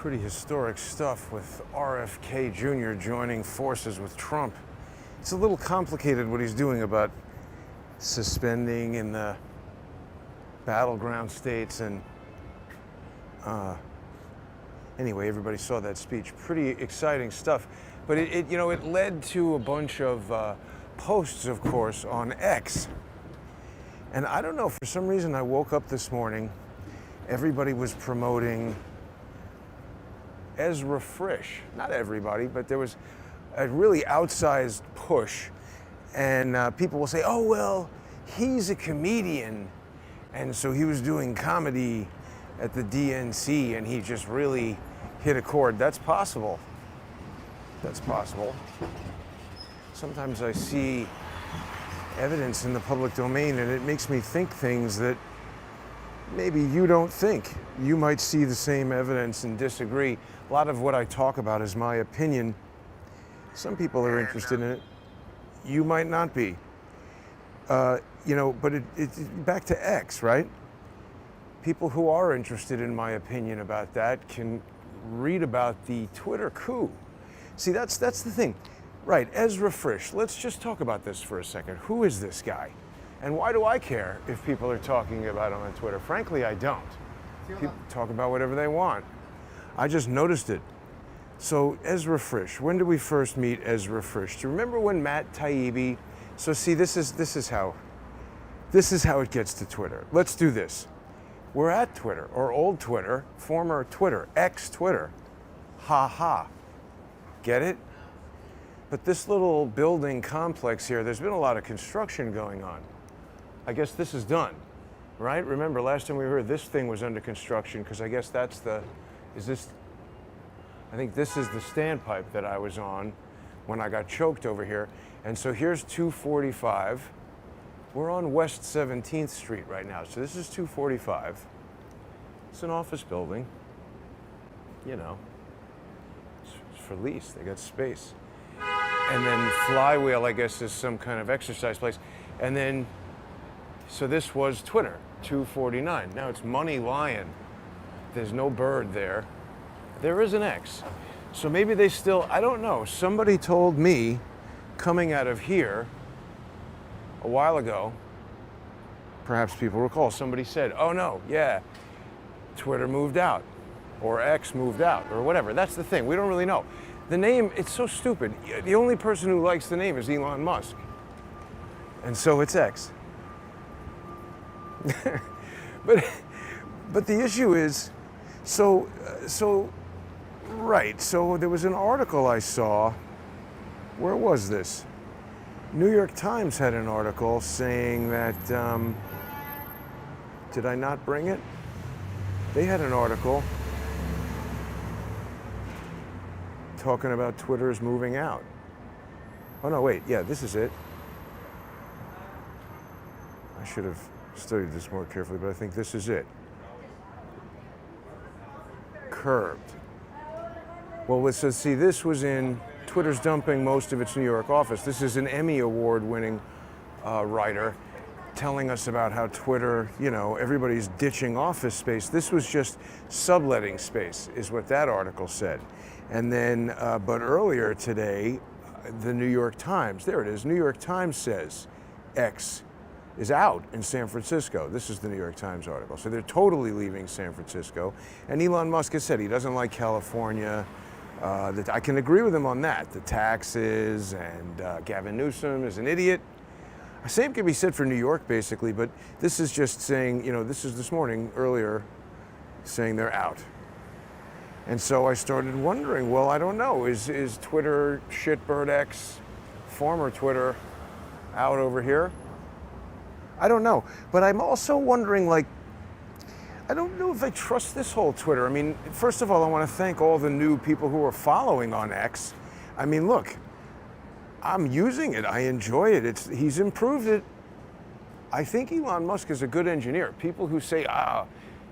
Pretty historic stuff with RFK Jr. joining forces with Trump. It's a little complicated what he's doing about suspending in the battleground states, and anyway, everybody saw that speech. Pretty exciting stuff, but it led to a bunch of posts, of course, on X. And I don't know, for some reason I woke up this morning, everybody was promoting Ezra Frish. Not everybody, but there was a really outsized push. And people will say, oh, well, he's a comedian. And so he was doing comedy at the DNC and he just really hit a chord. That's possible. That's possible. Sometimes I see evidence in the public domain and it makes me think things that maybe you don't think. You might see the same evidence and disagree. A lot of what I talk about is my opinion. Some people are interested in it. You might not be. But it's back to X, right? People who are interested in my opinion about that can read about the Twitter coup. See, that's the thing. Right, Ezra Frish. Let's just talk about this for a second. Who is this guy? And why do I care if people are talking about him on Twitter? Frankly, I don't. People talk about whatever they want. I just noticed it. So Ezra Frish, when did we first meet Ezra Frish? Do you remember when Matt Taibbi? So see, this is how it gets to Twitter. Let's do this. We're at Twitter, or old Twitter, former Twitter, ex-Twitter. Ha ha. Get it? But this little building complex here, there's been a lot of construction going on. I guess this is done, right? Remember, last time we were here, this thing was under construction, because I guess that's I think this is the standpipe that I was on when I got choked over here. And so here's 245. We're on West 17th Street right now. So this is 245. It's an office building. You know, it's for lease. They got space. And then Flywheel, I guess, is some kind of exercise place. And then, so this was Twitter, 249. Now it's Money Lion. There's no bird there. There is an X. So maybe they still, I don't know. Somebody told me coming out of here a while ago, perhaps people recall, somebody said, oh no, yeah, Twitter moved out or X moved out or whatever. That's the thing. We don't really know. The name, it's so stupid. The only person who likes the name is Elon Musk. And so it's X. But the issue is, so there was an article I saw. Where was this? New York Times had an article saying that, did I not bring it? They had an article talking about Twitter is moving out. Oh no, wait, yeah, this is it. I should have studied this more carefully, but I think this is it. Curbed. Well, let's see, this was in, Twitter's dumping most of its New York office. This is an Emmy Award-winning writer telling us about how Twitter, everybody's ditching office space. This was just subletting space, is what that article said. And then, but earlier today, the New York Times, there it is, New York Times says X is out in San Francisco. This is the New York Times article. So they're totally leaving San Francisco. And Elon Musk has said he doesn't like California. I can agree with him on that. The taxes and Gavin Newsom is an idiot. Same can be said for New York, basically, but this is just saying, this is this morning, earlier, saying they're out. And so I started wondering, well, I don't know, is Twitter shitbird X, former Twitter, out over here? I don't know. But I'm also wondering, I don't know if I trust this whole Twitter. I mean, first of all, I want to thank all the new people who are following on X. I mean, look, I'm using it. I enjoy it. He's improved it. I think Elon Musk is a good engineer. People who say,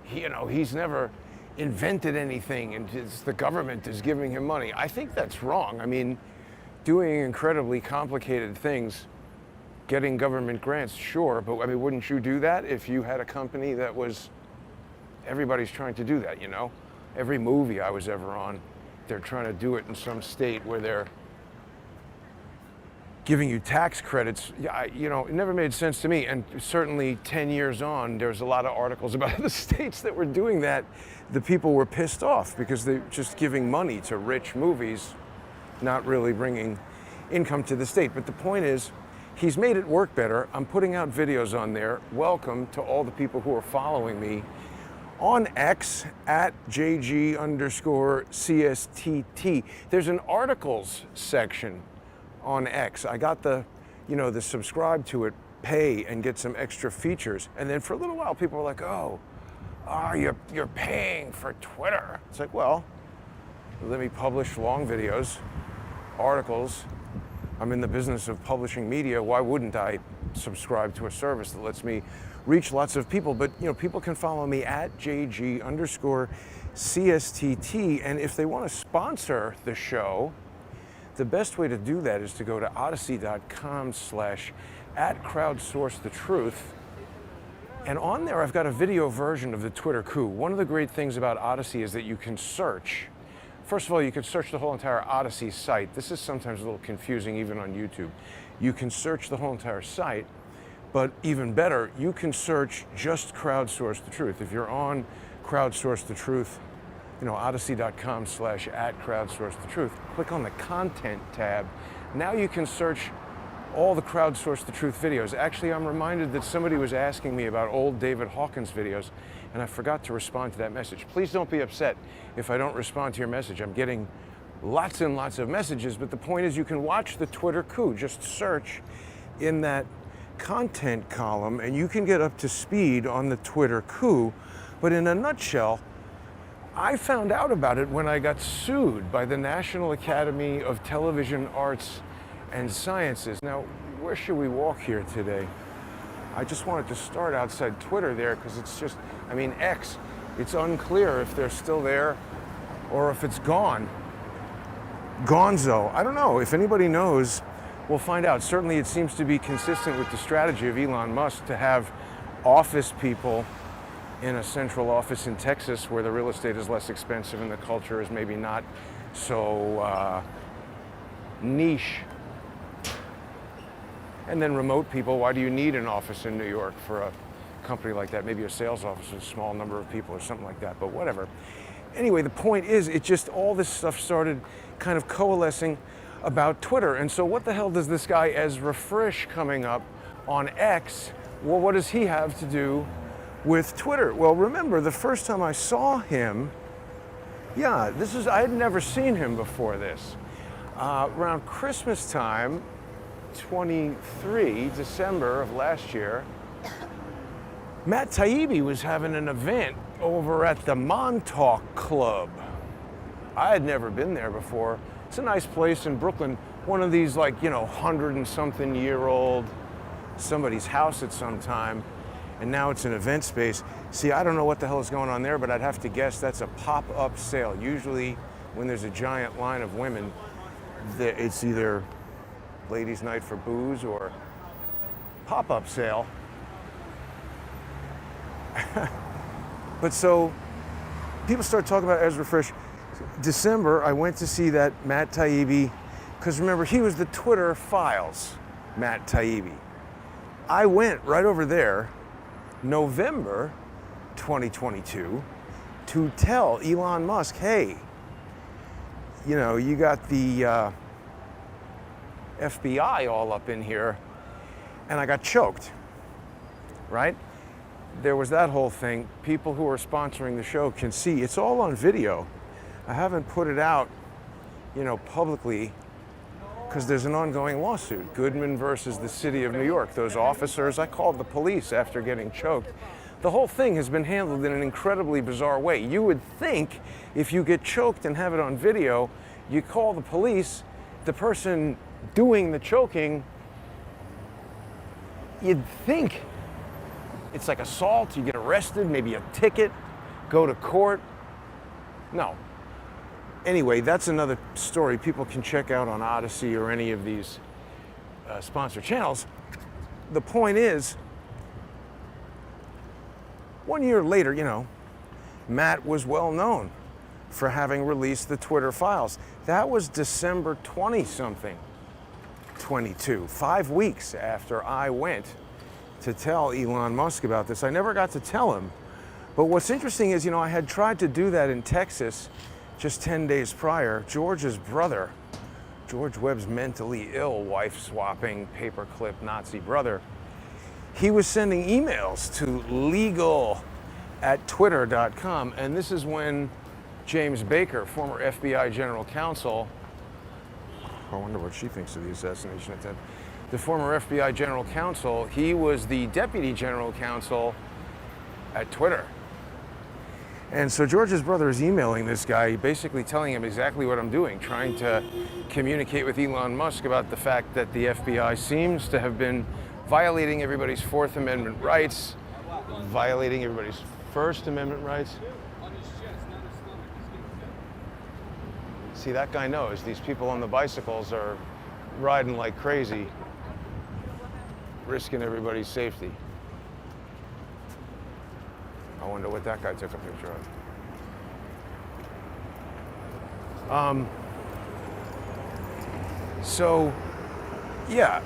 he's never invented anything and the government is giving him money. I think that's wrong. I mean, doing incredibly complicated things, getting government grants, sure, but I mean, wouldn't you do that if you had a company that was, everybody's trying to do that, Every movie I was ever on, they're trying to do it in some state where they're giving you tax credits. It never made sense to me. And certainly 10 years on, there's a lot of articles about the states that were doing that. The people were pissed off because they're just giving money to rich movies, not really bringing income to the state. But the point is, he's made it work better. I'm putting out videos on there. Welcome to all the people who are following me on X at JG_CSTT. There's an articles section on X. I got the subscribe to it, pay and get some extra features. And then for a little while, people were like, you're paying for Twitter. It's like, well, let me publish long videos, articles. I'm in the business of publishing media. Why wouldn't I subscribe to a service that lets me reach lots of people? But people can follow me at JG_CSTT. And if they want to sponsor the show, the best way to do that is to go to odyssey.com/@crowdsourcethetruth. And on there, I've got a video version of the Twitter coup. One of the great things about Odyssey is that you can search. First of all, you can search the whole entire Odyssey site. This is sometimes a little confusing even on YouTube. You can search the whole entire site, but even better, you can search just Crowdsource the Truth. If you're on Crowdsource the Truth, odyssey.com/@crowdsourcethetruth, click on the content tab. Now you can search all the Crowdsource the Truth videos. Actually, I'm reminded that somebody was asking me about old David Hawkins videos, and I forgot to respond to that message. Please don't be upset if I don't respond to your message. I'm getting lots and lots of messages, but the point is you can watch the Twitter coup. Just search in that content column and you can get up to speed on the Twitter coup. But in a nutshell, I found out about it when I got sued by the National Academy of Television Arts and Sciences. Now, where should we walk here today? I just wanted to start outside Twitter there because it's just, X, it's unclear if they're still there or if it's gone. Gonzo, I don't know. If anybody knows, we'll find out. Certainly it seems to be consistent with the strategy of Elon Musk to have office people in a central office in Texas where the real estate is less expensive and the culture is maybe not so niche. And then remote people, why do you need an office in New York for a company like that? Maybe a sales office with a small number of people or something like that, but whatever. Anyway, the point is, all this stuff started kind of coalescing about Twitter. And so what the hell does this guy Ezra Frish coming up on X, well, what does he have to do with Twitter? Well, remember, the first time I saw him, I had never seen him before this. Around Christmas time, 23, December of last year, Matt Taibbi was having an event over at the Montauk Club. I had never been there before. It's a nice place in Brooklyn. One of these 100 and something year old, somebody's house at some time. And now it's an event space. See, I don't know what the hell is going on there, but I'd have to guess that's a pop-up sale. Usually when there's a giant line of women, it's either ladies' night for booze or pop-up sale. But so people start talking about Ezra Frish. December, I went to see that Matt Taibbi, because remember, he was the Twitter Files, Matt Taibbi. I went right over there, November 2022, to tell Elon Musk, hey, you got the FBI all up in here, and I got choked, right? There was that whole thing. People who are sponsoring the show can see. It's all on video. I haven't put it out, publicly, because there's an ongoing lawsuit. Goodman versus the city of New York. Those officers, I called the police after getting choked. The whole thing has been handled in an incredibly bizarre way. You would think if you get choked and have it on video, you call the police, the person doing the choking, you'd think it's like assault, you get arrested, maybe a ticket, go to court. No. Anyway, that's another story people can check out on Odyssey or any of these sponsor channels. The point is, 1 year later, Matt was well known. for having released the Twitter files. That was December 20-something, 22, 5 weeks after I went to tell Elon Musk about this. I never got to tell him. But what's interesting is, I had tried to do that in Texas just 10 days prior. George's brother, George Webb's mentally ill, wife-swapping, paperclip Nazi brother, he was sending emails to legal@twitter.com, and this is when James Baker, former FBI general counsel, I wonder what she thinks of the assassination attempt, the former FBI general counsel, he was the deputy general counsel at Twitter. And so George's brother is emailing this guy, basically telling him exactly what I'm doing, trying to communicate with Elon Musk about the fact that the FBI seems to have been violating everybody's Fourth Amendment rights, violating everybody's First Amendment rights. See, that guy knows these people on the bicycles are riding like crazy, risking everybody's safety. I wonder what that guy took a picture of. So, yeah,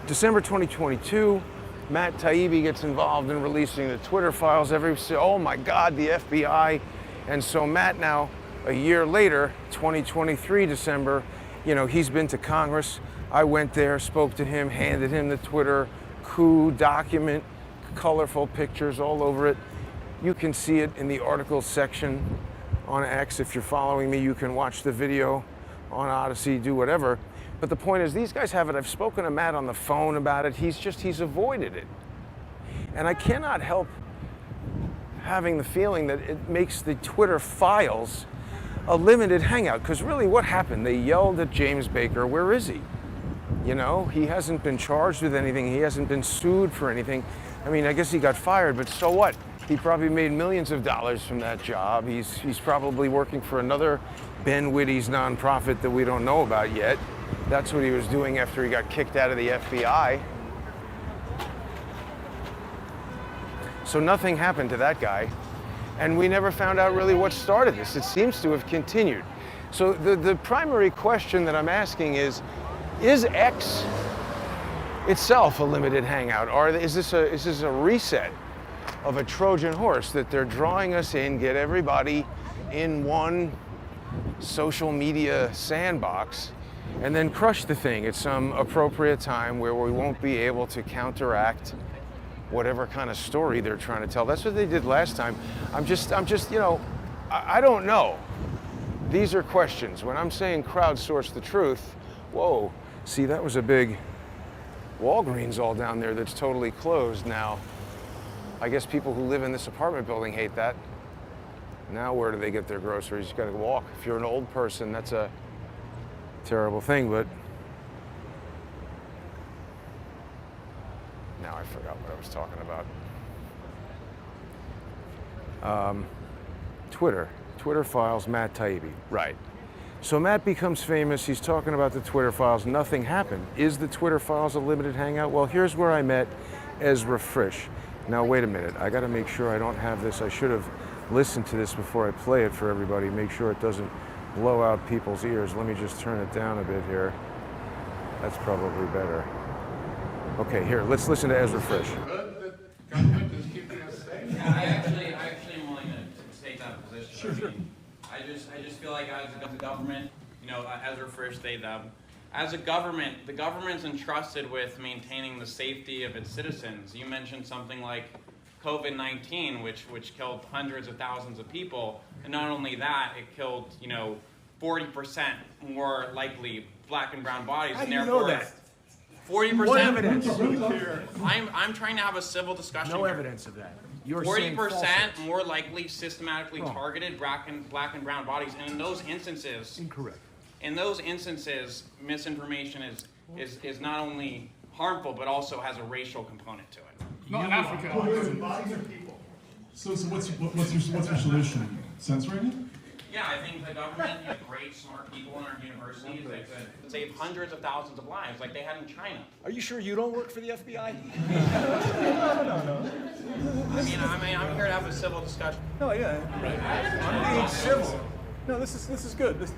December 2022, Matt Taibbi gets involved in releasing the Twitter files. Everybody say, oh my God, the FBI. And so Matt now, a year later, 2023 December, he's been to Congress. I went there, spoke to him, handed him the Twitter coup document, colorful pictures all over it. You can see it in the articles section on X. If you're following me, you can watch the video on Odyssey, do whatever. But the point is, these guys have it. I've spoken to Matt on the phone about it. He's avoided it. And I cannot help having the feeling that it makes the Twitter files a limited hangout. Because really, what happened? They yelled at James Baker, where is he? He hasn't been charged with anything. He hasn't been sued for anything. I mean, I guess he got fired, but so what? He probably made millions of dollars from that job. He's probably working for another Ben Whitty's nonprofit that we don't know about yet. That's what he was doing after he got kicked out of the FBI. So nothing happened to that guy. And we never found out really what started this. It seems to have continued. So the primary question that I'm asking is X itself a limited hangout? Or is this a reset of a Trojan horse that they're drawing us in, get everybody in one social media sandbox, and then crush the thing at some appropriate time where we won't be able to counteract whatever kind of story they're trying to tell? That's what they did last time. I don't know. These are questions. When I'm saying crowdsource the truth, whoa, see, that was a big Walgreens all down there that's totally closed now. I guess people who live in this apartment building hate that. Now where do they get their groceries? You gotta walk. If you're an old person, that's a terrible thing, but now I forgot what I was talking about. Twitter files, Matt Taibbi, right. So Matt becomes famous, he's talking about the Twitter files, nothing happened. Is the Twitter files a limited hangout? Well, here's where I met Ezra Frish. Now, wait a minute, I gotta make sure I don't have this. I should have listened to this before I play it for everybody, make sure it doesn't blow out people's ears. Let me just turn it down a bit here. That's probably better. Okay, here, let's listen to Ezra Frish. Government is keeping us safe. I actually am willing to take that position. Sure. I just feel like as a government, Ezra Frish, they, them, as a government, the government's entrusted with maintaining the safety of its citizens. You mentioned something like COVID-19, which killed hundreds of thousands of people, and not only that, it killed 40% more likely black and brown bodies. How do and you know therefore, that? 40%. What evidence? I'm trying to have a civil discussion. No here. evidence of that. You're 40% more likely systematically Wrong. targeted black and brown bodies, and in those instances, Incorrect. misinformation is not only harmful but also has a racial component to it. Not in Africa. So what's your solution? Censoring it? Yeah, I think the government, great, smart people in our universities that could save hundreds of thousands of lives, like they had in China. Are you sure you don't work for the FBI? I'm here to have a civil discussion. No, yeah, right. I'm being civil. No, this is good.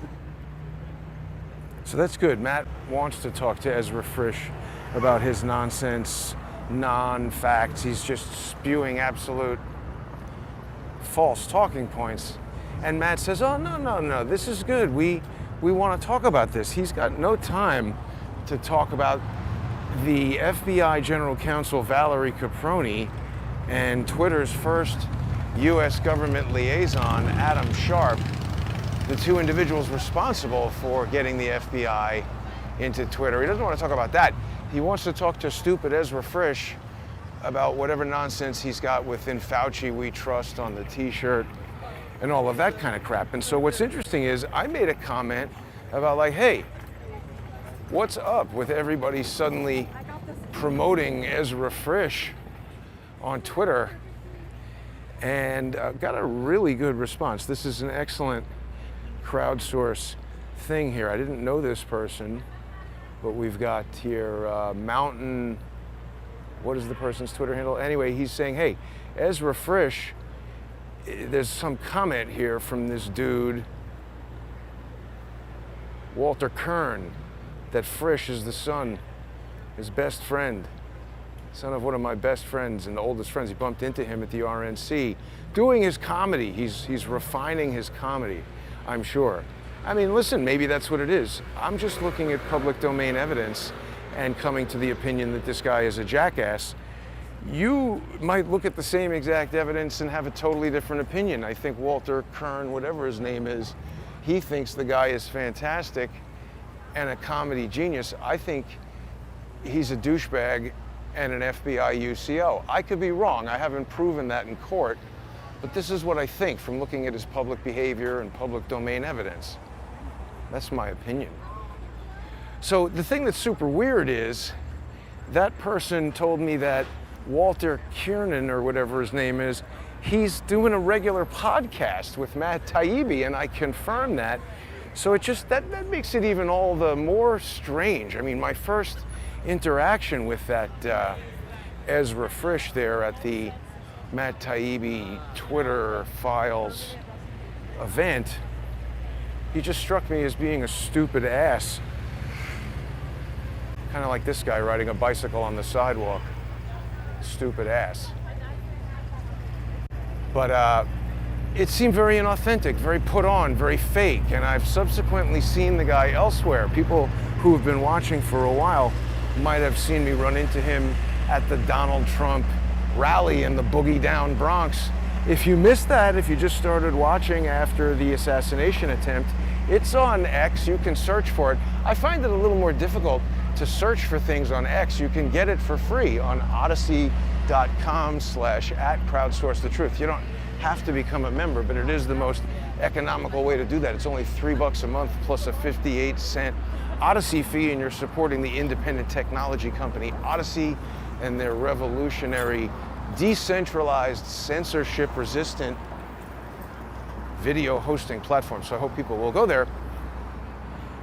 So that's good. Matt wants to talk to Ezra Frish about his nonsense, non-facts. He's just spewing absolute false talking points. And Matt says, oh, no, this is good. We want to talk about this. He's got no time to talk about the FBI General Counsel Valerie Caproni and Twitter's first U.S. government liaison, Adam Sharp, the two individuals responsible for getting the FBI into Twitter. He doesn't want to talk about that. He wants to talk to stupid Ezra Frish about whatever nonsense he's got within Fauci We Trust on the t-shirt and all of that kind of crap. And so what's interesting is I made a comment about like, hey, what's up with everybody suddenly promoting Ezra Frish on Twitter? And got a really good response. This is an excellent crowdsource thing here. I didn't know this person, but we've got here Mountain, what is the person's Twitter handle? Anyway, he's saying, hey, Ezra Frish, there's some comment here from this dude, Walter Kern, that Frish is the son, his best friend, son of one of my best friends and oldest friends. He bumped into him at the RNC doing his comedy. He's refining his comedy, I'm sure. I mean, listen, maybe that's what it is. I'm just looking at public domain evidence and coming to the opinion that this guy is a jackass. You might look at the same exact evidence and have a totally different opinion. I think Walter Kern, whatever his name is, he thinks the guy is fantastic and a comedy genius. I think he's a douchebag and an FBI UCO. I could be wrong. I haven't proven that in court, but this is what I think from looking at his public behavior and public domain evidence. That's my opinion. So the thing that's super weird is that person told me that Walter Kiernan, or whatever his name is, he's doing a regular podcast with Matt Taibbi, and I confirmed that. So it just, that makes it even all the more strange. I mean, my first interaction with that Ezra Frish there at the Matt Taibbi Twitter Files event, he just struck me as being a stupid ass. Kind of like this guy riding a bicycle on the sidewalk. Stupid ass. But it seemed very inauthentic, very put on, very fake, and I've subsequently seen the guy elsewhere. People who have been watching for a while might have seen me run into him at the Donald Trump rally in the Boogie Down Bronx. If you missed that, if you just started watching after the assassination attempt, it's on X. You can search for it. I find it a little more difficult to search for things on X. You can get it for free on odyssey.com/@crowdsourcethetruth. You don't have to become a member, but it is the most economical way to do that. It's only $3 a month plus a 58-cent Odyssey fee, and you're supporting the independent technology company Odyssey and their revolutionary, decentralized, censorship-resistant video hosting platform. So I hope people will go there.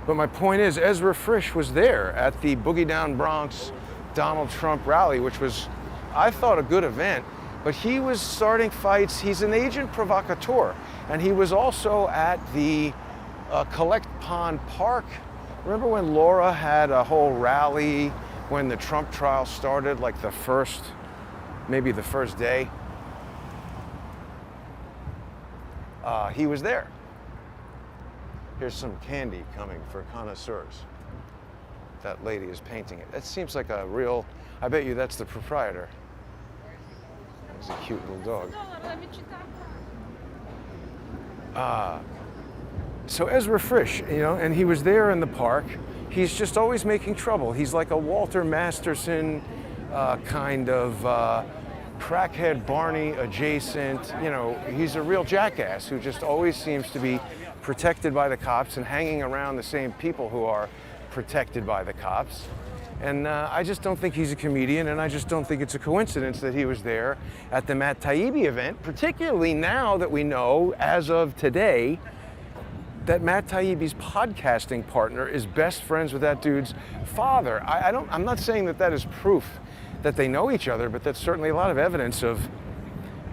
But my point is, Ezra Frish was there at the Boogie Down Bronx Donald Trump rally, which was, I thought, a good event. But he was starting fights. He's an agent provocateur. And he was also at the Collect Pond Park. Remember when Laura had a whole rally when the Trump trial started, like maybe the first day? He was there. Here's some candy coming for connoisseurs. That lady is painting it. That seems like a real, I bet you that's the proprietor. He's a cute little dog. So Ezra Frish, and he was there in the park. He's just always making trouble. He's like a Walter Masterson kind of crackhead Barney adjacent. He's a real jackass who just always seems to be protected by the cops and hanging around the same people who are protected by the cops. And I just don't think he's a comedian, and I just don't think it's a coincidence that he was there at the Matt Taibbi event, particularly now that we know, as of today, that Matt Taibbi's podcasting partner is best friends with that dude's father. I'm not saying that is proof that they know each other, but that's certainly a lot of evidence of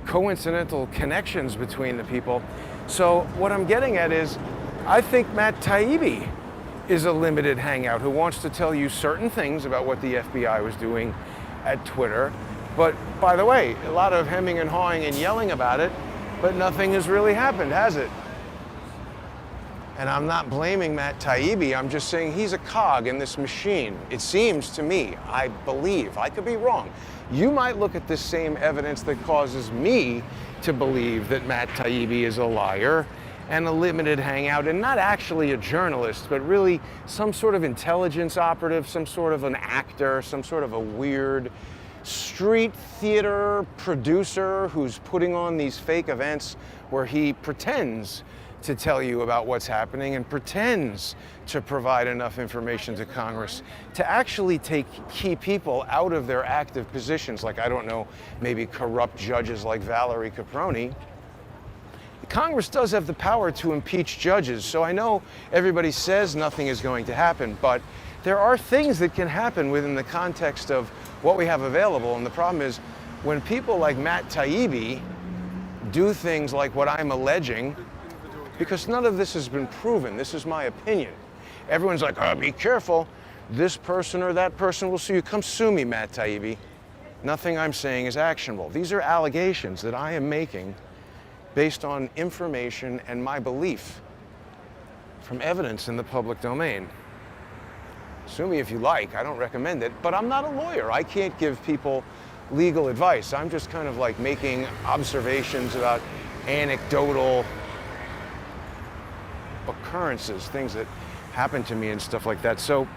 coincidental connections between the people. So what I'm getting at is, I think Matt Taibbi is a limited hangout who wants to tell you certain things about what the FBI was doing at Twitter. But by the way, a lot of hemming and hawing and yelling about it, but nothing has really happened, has it? And I'm not blaming Matt Taibbi, I'm just saying he's a cog in this machine. It seems to me, I believe, I could be wrong. You might look at this same evidence that causes me to believe that Matt Taibbi is a liar and a limited hangout, and not actually a journalist, but really some sort of intelligence operative, some sort of an actor, some sort of a weird street theater producer who's putting on these fake events where he pretends to tell you about what's happening and pretends to provide enough information to Congress to actually take key people out of their active positions, like, I don't know, maybe corrupt judges like Valerie Caproni. Congress does have the power to impeach judges, so I know everybody says nothing is going to happen, but there are things that can happen within the context of what we have available, and the problem is when people like Matt Taibbi do things like what I'm alleging, because none of this has been proven. This is my opinion. Everyone's like, oh, be careful. This person or that person will sue you. Come sue me, Matt Taibbi. Nothing I'm saying is actionable. These are allegations that I am making based on information and my belief from evidence in the public domain. Sue me if you like. I don't recommend it, but I'm not a lawyer. I can't give people legal advice. I'm just kind of like making observations about anecdotal occurrences, things that happen to me and stuff like that. So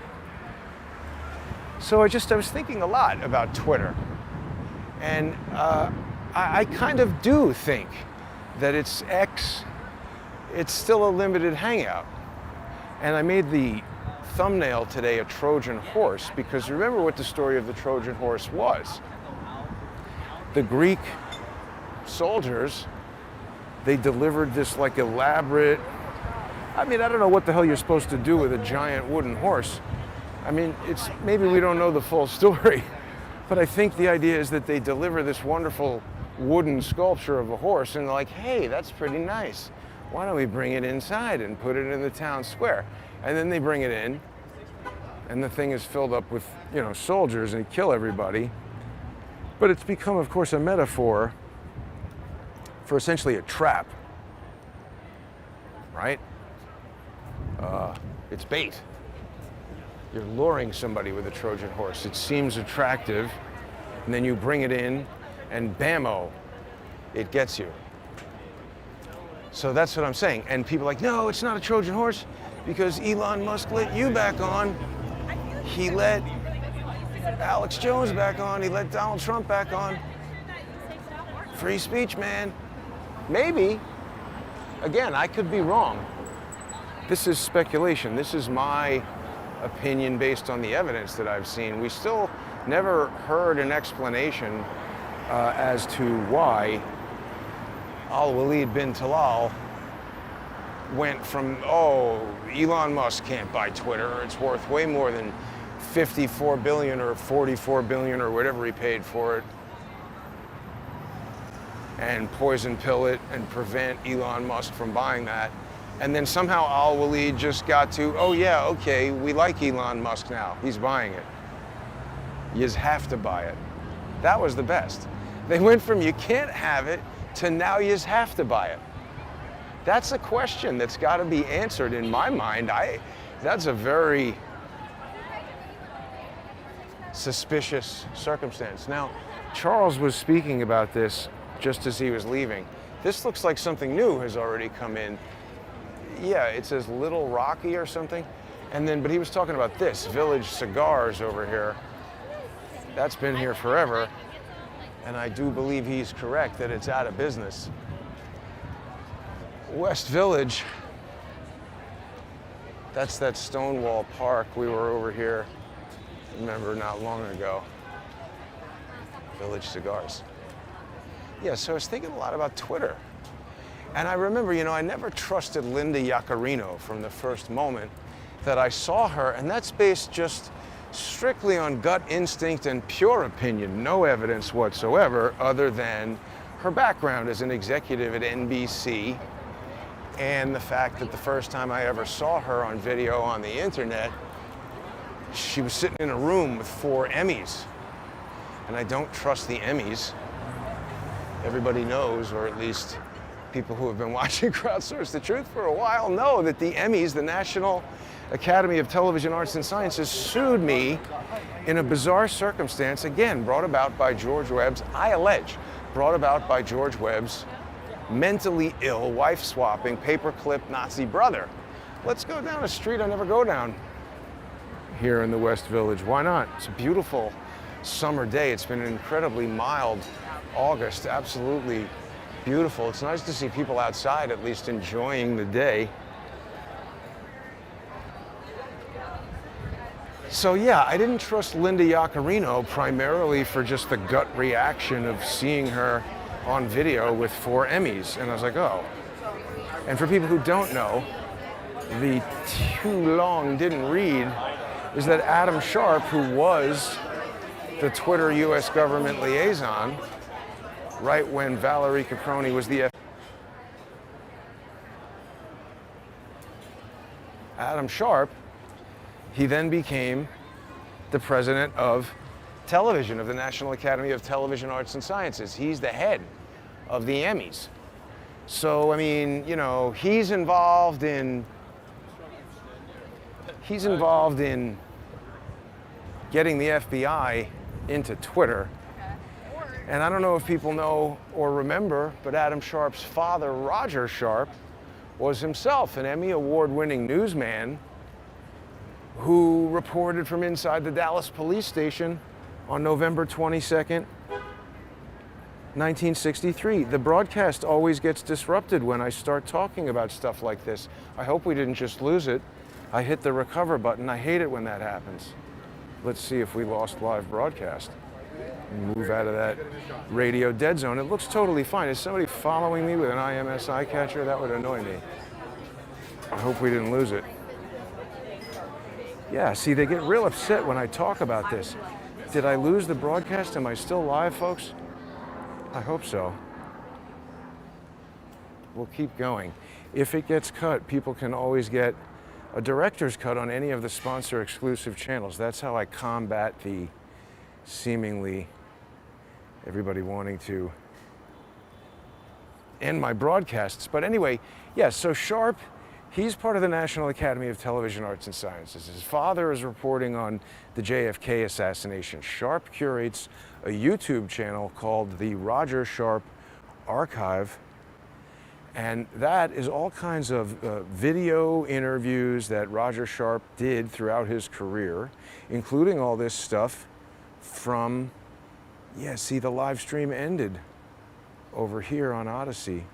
I was thinking a lot about Twitter, and I kind of do think that it's still a limited hangout. And I made the thumbnail today a Trojan horse because remember what the story of the Trojan horse was. The Greek soldiers, they delivered this like elaborate, I mean, I don't know what the hell you're supposed to do with a giant wooden horse. I mean, maybe we don't know the full story, but I think the idea is that they deliver this wonderful wooden sculpture of a horse and they're like, hey, that's pretty nice. Why don't we bring it inside and put it in the town square? And then they bring it in and the thing is filled up with, soldiers and kill everybody. But it's become, of course, a metaphor for essentially a trap, right? It's bait. You're luring somebody with a Trojan horse. It seems attractive, and then you bring it in, and bammo, it gets you. So that's what I'm saying. And people are like, no, it's not a Trojan horse, because Elon Musk let you back on. He let Alex Jones back on. He let Donald Trump back on. Free speech, man. Maybe. Again, I could be wrong. This is speculation. This is my opinion based on the evidence that I've seen. We still never heard an explanation as to why Al-Walid bin Talal went from, Elon Musk can't buy Twitter. It's worth way more than 54 billion or 44 billion or whatever he paid for it, and poison pill it and prevent Elon Musk from buying that. And then somehow Al-Walid just got to, oh yeah, okay, we like Elon Musk now. He's buying it. You just have to buy it. That was the best. They went from you can't have it to now you just have to buy it. That's a question that's got to be answered in my mind. That's a very suspicious circumstance. Now, Charles was speaking about this just as he was leaving. This looks like something new has already come in. Yeah, it says Little Rocky or something. But he was talking about this, Village Cigars over here. That's been here forever. And I do believe he's correct that it's out of business. West Village, that's that Stonewall Park. We were over here, remember, not long ago. Village Cigars. Yeah, so I was thinking a lot about Twitter. And I remember, I never trusted Linda Yaccarino from the first moment that I saw her, and that's based just strictly on gut instinct and pure opinion, no evidence whatsoever other than her background as an executive at NBC, and the fact that the first time I ever saw her on video on the internet, she was sitting in a room with 4 Emmys. And I don't trust the Emmys. Everybody knows, or at least people who have been watching Crowdsource the Truth for a while know that the Emmys, the National Academy of Television Arts and Sciences, sued me in a bizarre circumstance, again, brought about by George Webb's, I allege, brought about by George Webb's mentally ill, wife-swapping, paperclip Nazi brother. Let's go down a street I never go down here in the West Village. Why not? It's a beautiful summer day. It's been an incredibly mild August, absolutely beautiful. It's nice to see people outside at least enjoying the day. So yeah, I didn't trust Linda Yaccarino primarily for just the gut reaction of seeing her on video with 4 Emmys. And I was like, oh. And for people who don't know, the too long didn't read is that Adam Sharp, who was the Twitter US government liaison, right when Valerie Caproni was the Adam Sharp, he then became the president of television, of the National Academy of Television Arts and Sciences. He's the head of the Emmys. So, I mean, you know, he's involved in getting the FBI into Twitter. And I don't know if people know or remember, but Adam Sharp's father, Roger Sharp, was himself an Emmy award-winning newsman who reported from inside the Dallas police station on November 22nd, 1963. The broadcast always gets disrupted when I start talking about stuff like this. I hope we didn't just lose it. I hit the recover button. I hate it when that happens. Let's see if we lost live broadcast. Move out of that radio dead zone. It looks totally fine. Is somebody following me with an IMS eye catcher? That would annoy me. I hope we didn't lose it. Yeah, see, they get real upset when I talk about this. Did I lose the broadcast? Am I still live, folks? I hope so. We'll keep going. If it gets cut, people can always get a director's cut on any of the sponsor exclusive channels. That's how I combat the seemingly everybody wanting to end my broadcasts. But anyway, yeah, so Sharp, he's part of the National Academy of Television Arts and Sciences. His father is reporting on the JFK assassination. Sharp curates a YouTube channel called the Roger Sharp Archive. And that is all kinds of video interviews that Roger Sharp did throughout his career, including all this stuff from, yeah, see, the live stream ended over here on Odyssey.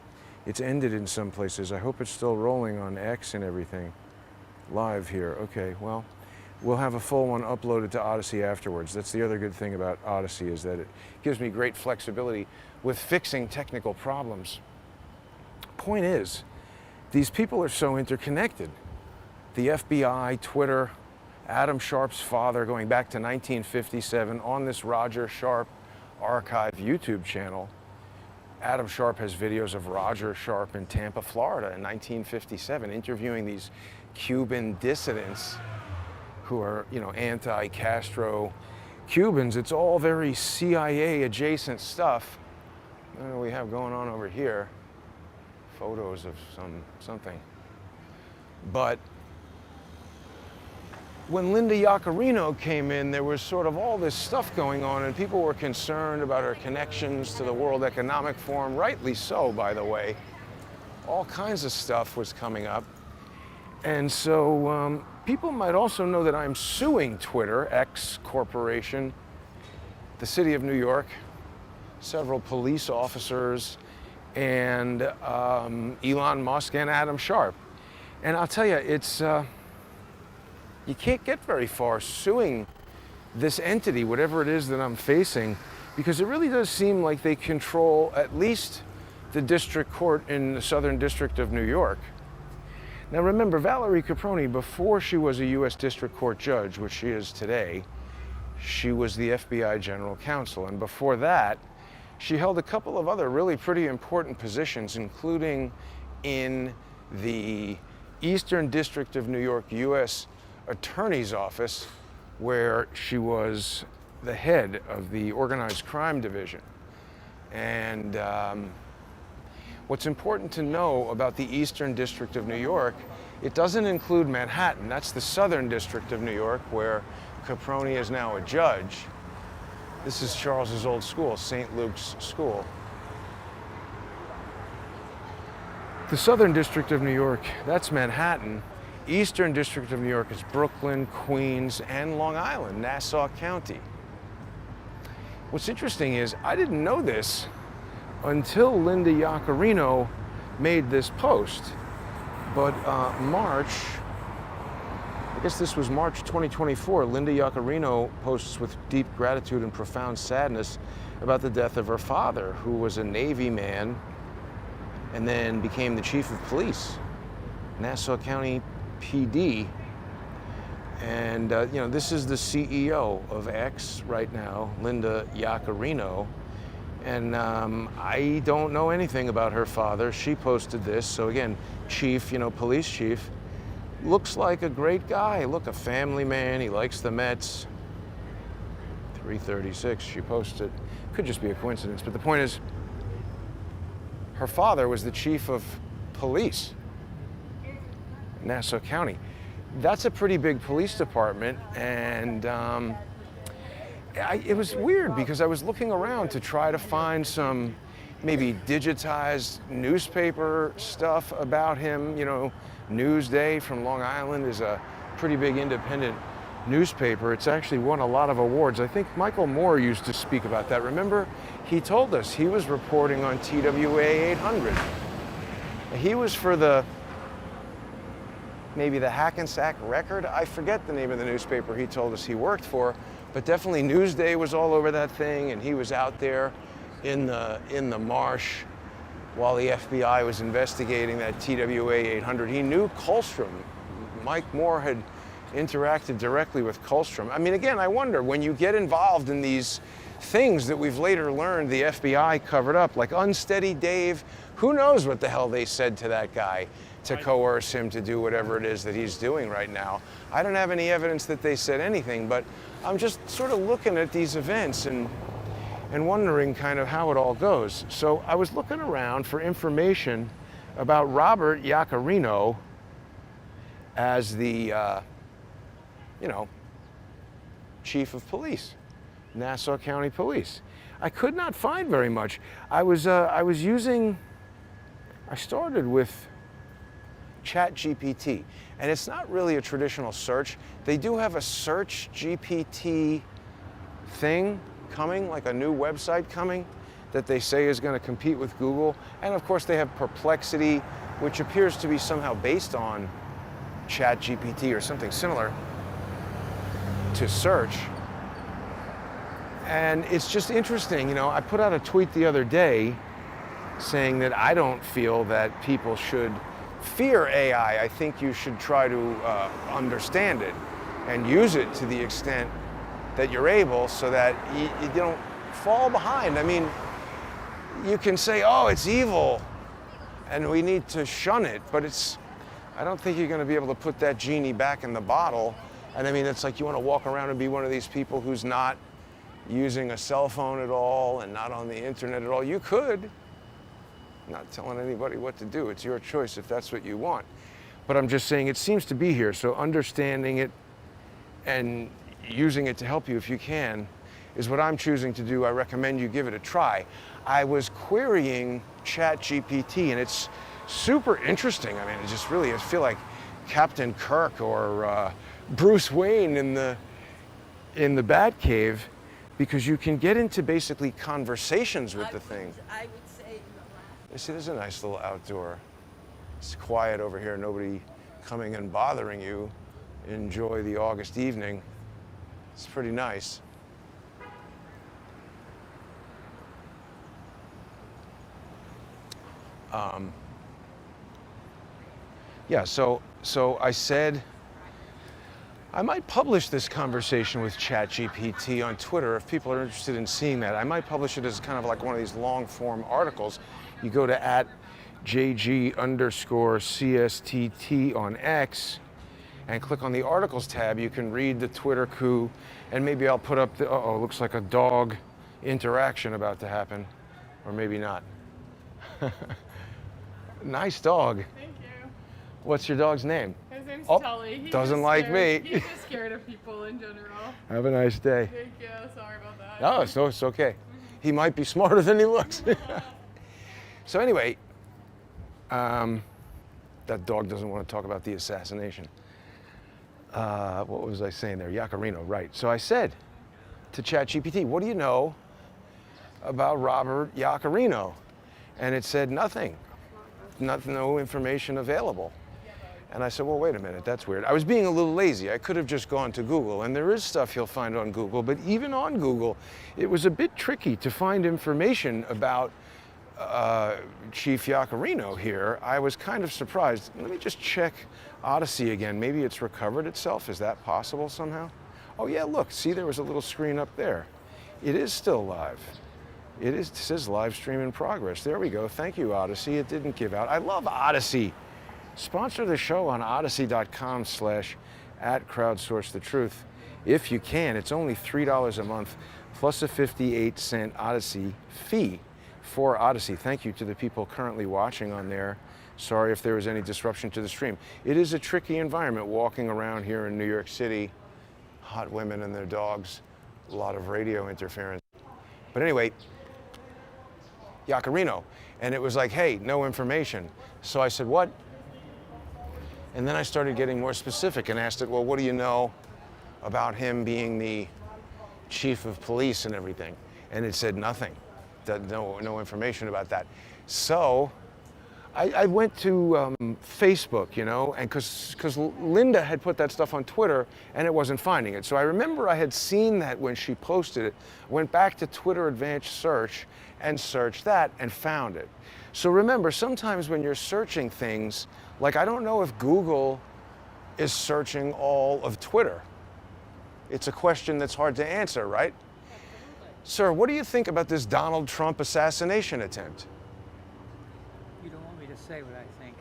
It's ended in some places. I hope it's still rolling on X and everything. Live here. Okay, well, we'll have a full one uploaded to Odyssey afterwards. That's the other good thing about Odyssey, is that it gives me great flexibility with fixing technical problems. Point is, these people are so interconnected. The FBI, Twitter, Adam Sharp's father, going back to 1957 on this Roger Sharp Archive YouTube channel. Adam Sharp has videos of Roger Sharp in Tampa, Florida in 1957, interviewing these Cuban dissidents who are, you know, anti-Castro Cubans. It's all very CIA adjacent stuff. I don't know what we have going on over here. Photos of something. But when Linda Yaccarino came in, there was sort of all this stuff going on, and people were concerned about her connections to the World Economic Forum, rightly so, by the way. All kinds of stuff was coming up. And so people might also know that I'm suing Twitter, X Corporation, the city of New York, several police officers, and Elon Musk and Adam Sharp. And I'll tell you, it's, you can't get very far suing this entity, whatever it is that I'm facing, because it really does seem like they control at least the district court in the Southern District of New York. Now remember, Valerie Caproni, before she was a US District Court judge, which she is today, she was the FBI General Counsel. And before that, She held a couple of other really pretty important positions, including in the Eastern District of New York U.S. Attorney's Office, where she was the head of the Organized Crime Division. And what's important to know about the Eastern District of New York, it doesn't include Manhattan. That's the Southern District of New York, where Caproni is now a judge. This is Charles's old school, St. Luke's School. The Southern District of New York, that's Manhattan. Eastern District of New York is Brooklyn, Queens, and Long Island, Nassau County. What's interesting is, I didn't know this until Linda Yaccarino made this post. But March, I guess this was March 2024, Linda Yaccarino posts with deep gratitude and profound sadness about the death of her father, who was a Navy man and then became the chief of police, Nassau County PD. And this is the CEO of X right now, Linda Yaccarino. And I don't know anything about her father. She posted this. So again, chief, police chief. Looks like a great guy. Look, a family man. He likes the Mets. 3:36, she posted. Could just be a coincidence. But the point is, her father was the chief of police in Nassau County. That's a pretty big police department. And it was weird because I was looking around to try to find some maybe digitized newspaper stuff about him. Newsday from Long Island is a pretty big independent newspaper. It's actually won a lot of awards. I think Michael Moore used to speak about that. Remember, he told us he was reporting on TWA 800. He was for maybe the Hackensack Record. I forget the name of the newspaper he told us he worked for. But definitely Newsday was all over that thing, and he was out there in the marsh while the FBI was investigating that TWA 800. He knew Colstrom. Mike Moore had interacted directly with Colstrom. I mean, again, I wonder, when you get involved in these things that we've later learned the FBI covered up, like Unsteady Dave, who knows what the hell they said to that guy to coerce him to do whatever it is that he's doing right now. I don't have any evidence that they said anything, but I'm just sort of looking at these events and wondering kind of how it all goes. So I was looking around for information about Robert Yaccarino as the, chief of police, Nassau County Police. I could not find very much. I started with ChatGPT, and it's not really a traditional search. They do have a search GPT thing coming, like a new website coming, that they say is going to compete with Google. And of course they have Perplexity, which appears to be somehow based on ChatGPT or something similar to search. And it's just interesting, I put out a tweet the other day saying that I don't feel that people should fear AI. I think you should try to understand it and use it to the extent that you're able, so that you don't fall behind. I mean, you can say, oh, it's evil and we need to shun it, but I don't think you're going to be able to put that genie back in the bottle. And I mean, it's like you want to walk around and be one of these people who's not using a cell phone at all and not on the internet at all. You could. Not telling anybody what to do. It's your choice if that's what you want. But I'm just saying it seems to be here. So understanding it and using it to help you if you can is what I'm choosing to do. I recommend you give it a try. I was querying ChatGPT, and it's super interesting. I mean, it just really, I feel like Captain Kirk or Bruce Wayne in the Batcave, because you can get into basically conversations with the thing. I would say. You see, there's a nice little outdoor. It's quiet over here, nobody coming and bothering you. Enjoy the August evening. It's pretty nice. Yeah, so I said, I might publish this conversation with ChatGPT on Twitter if people are interested in seeing that. I might publish it as kind of like one of these long form articles. You go to @JG_CSTT on X and click on the articles tab. You can read the Twitter coup, and maybe I'll put up the, looks like a dog interaction about to happen, or maybe not. Nice dog. Thank you. What's your dog's name? His name's Oh, Tully. He's doesn't just like scared. me. He's just scared of people in general. Have a nice day. Thank you. Sorry about that. Oh, so it's okay. He might be smarter than he looks. So anyway, that dog doesn't want to talk about the assassination. What was I saying there? Yaccarino, right. So I said to ChatGPT, what do you know about Robert Yaccarino? And it said nothing. No information available. And I said, well, wait a minute, that's weird. I was being a little lazy. I could have just gone to Google, and there is stuff you'll find on Google, but even on Google, it was a bit tricky to find information about Chief Yaccarino here. I was kind of surprised. Let me just check Odyssey again. Maybe it's recovered itself. Is that possible somehow? Oh yeah, look, see, there was a little screen up there. It is still live. It says live stream in progress. There we go. Thank you, Odyssey. It didn't give out. I love Odyssey. Sponsor the show on odyssey.com/@crowdsourcethetruth. If you can, it's only $3 a month plus a 58-cent Odyssey fee for Odyssey. Thank you to the people currently watching on there. Sorry if there was any disruption to the stream. It is a tricky environment walking around here in New York City. Hot women and their dogs, a lot of radio interference. But anyway, Yaccarino, and it was like, hey, no information. So I said, what? And then I started getting more specific and asked it, well, what do you know about him being the chief of police and everything? And it said nothing, no information about that. So I went to Facebook, you know, and because Linda had put that stuff on Twitter and it wasn't finding it. So I remember I had seen that when she posted it, went back to Twitter Advanced Search and searched that and found it. So remember, sometimes when you're searching things, like I don't know if Google is searching all of Twitter. It's a question that's hard to answer, right? Sir, what do you think about this Donald Trump assassination attempt? You don't want me to say what I think.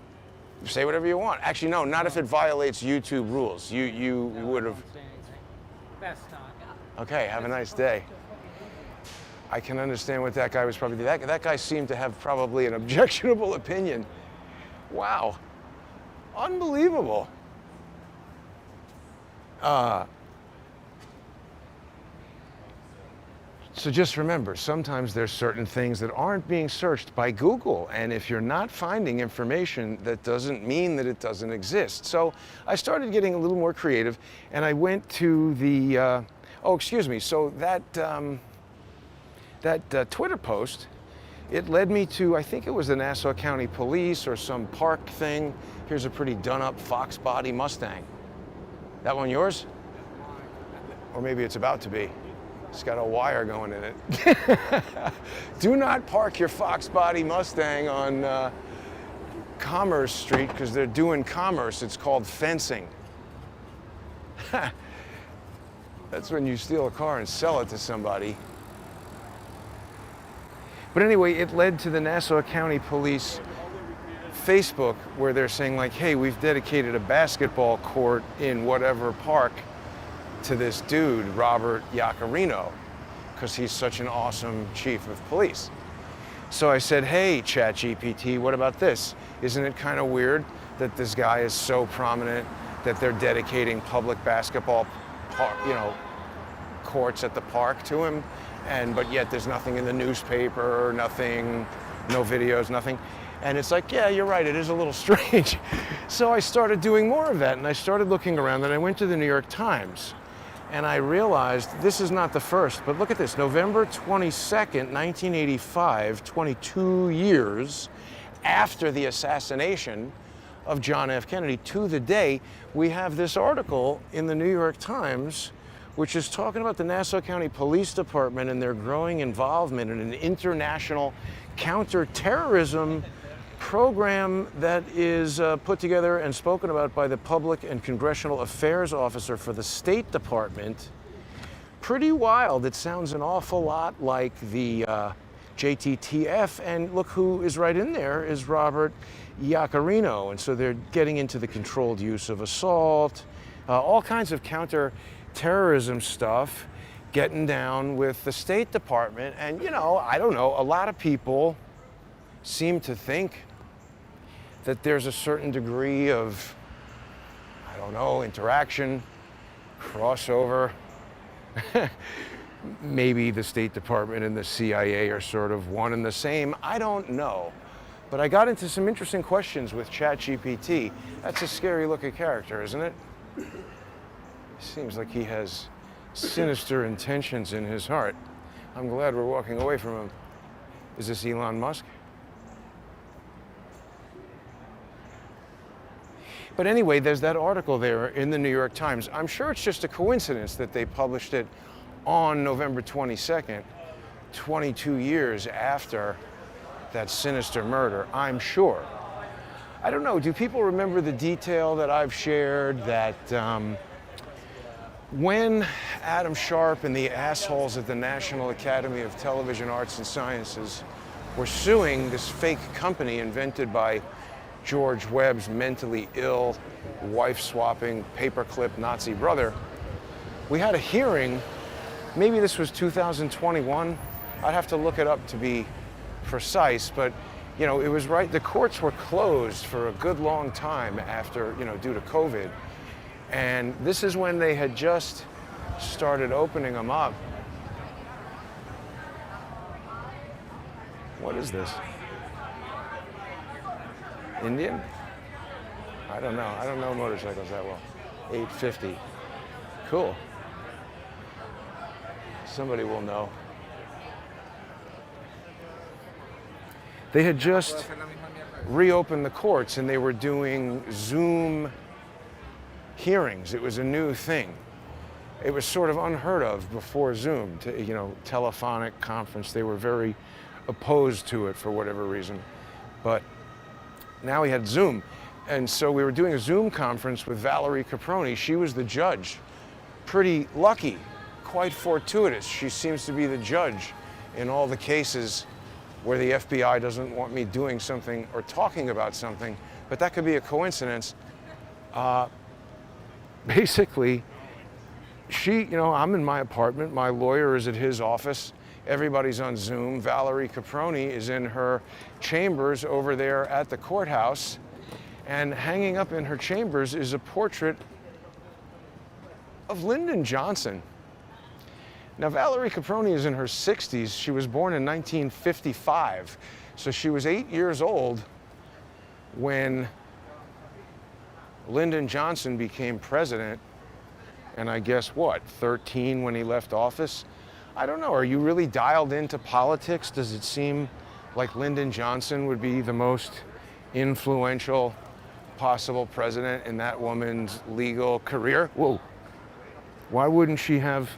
Say whatever you want. Actually, no, not if it violates YouTube rules. You No, would I have. won't say anything. Best not. Okay, have a nice day. I can understand what that guy was probably. That guy seemed to have probably an objectionable opinion. Wow, unbelievable. So just remember, sometimes there's certain things that aren't being searched by Google, and if you're not finding information, that doesn't mean that it doesn't exist. So I started getting a little more creative, and I went to the, so that Twitter post, it led me to, I think it was the Nassau County Police or some park thing. Here's a pretty done-up Fox body Mustang. That one yours? Or maybe it's about to be. It's got a wire going in it. Do not park your Fox body Mustang on Commerce Street because they're doing commerce. It's called fencing. That's when you steal a car and sell it to somebody. But anyway, it led to the Nassau County Police Facebook where they're saying like, hey, we've dedicated a basketball court in whatever park to this dude, Robert Yaccarino, because he's such an awesome chief of police. So I said, hey, ChatGPT, what about this? Isn't it kind of weird that this guy is so prominent that they're dedicating public basketball, courts at the park to him, but yet there's nothing in the newspaper, nothing, no videos, nothing. And it's like, yeah, you're right, it is a little strange. So I started doing more of that, and I started looking around, and I went to the New York Times. And I realized this is not the first, but look at this, November 22nd, 1985, 22 years after the assassination of John F. Kennedy, to the day, we have this article in the New York Times, which is talking about the Nassau County Police Department and their growing involvement in an international counterterrorism program that is put together and spoken about by the Public and Congressional Affairs Officer for the State Department. Pretty wild. It sounds an awful lot like the JTTF, and look who is right in there is Robert Yaccarino. And so they're getting into the controlled use of assault, all kinds of counter-terrorism stuff, getting down with the State Department. And, you know, I don't know, a lot of people seem to think that there's a certain degree of, I don't know, interaction, crossover. Maybe the State Department and the CIA are sort of one and the same. I don't know. But I got into some interesting questions with ChatGPT. That's a scary looking character, isn't it? Seems like he has sinister intentions in his heart. I'm glad we're walking away from him. Is this Elon Musk? But anyway, there's that article there in the New York Times. I'm sure it's just a coincidence that they published it on November 22nd, 22 years after that sinister murder, I'm sure. I don't know, do people remember the detail that I've shared that when Adam Sharp and the assholes at the National Academy of Television Arts and Sciences were suing this fake company invented by George Webb's mentally ill, wife-swapping, paperclip Nazi brother, we had a hearing. Maybe this was 2021. I'd have to look it up to be precise, but you know, it was right. The courts were closed for a good long time after, you know, due to COVID. And this is when they had just started opening them up. What is this? Indian? I don't know. I don't know motorcycles that well. 850. Cool. Somebody will know. They had just reopened the courts and they were doing Zoom hearings. It was a new thing. It was sort of unheard of before Zoom, you know, telephonic conference. They were very opposed to it for whatever reason. But now we had Zoom. And so we were doing a Zoom conference with Valerie Caproni. She was the judge. Pretty lucky, quite fortuitous. She seems to be the judge in all the cases where the FBI doesn't want me doing something or talking about something, but that could be a coincidence. Basically, you know, I'm in my apartment, my lawyer is at his office, everybody's on Zoom. Valerie Caproni is in her chambers over there at the courthouse, and hanging up in her chambers is a portrait of Lyndon Johnson. Now, Valerie Caproni is in her 60s. She was born in 1955. So she was 8 years old when Lyndon Johnson became president. And I guess what, 13 when he left office? I don't know. Are you really dialed into politics? Does it seem like Lyndon Johnson would be the most influential possible president in that woman's legal career? Whoa. Why wouldn't she have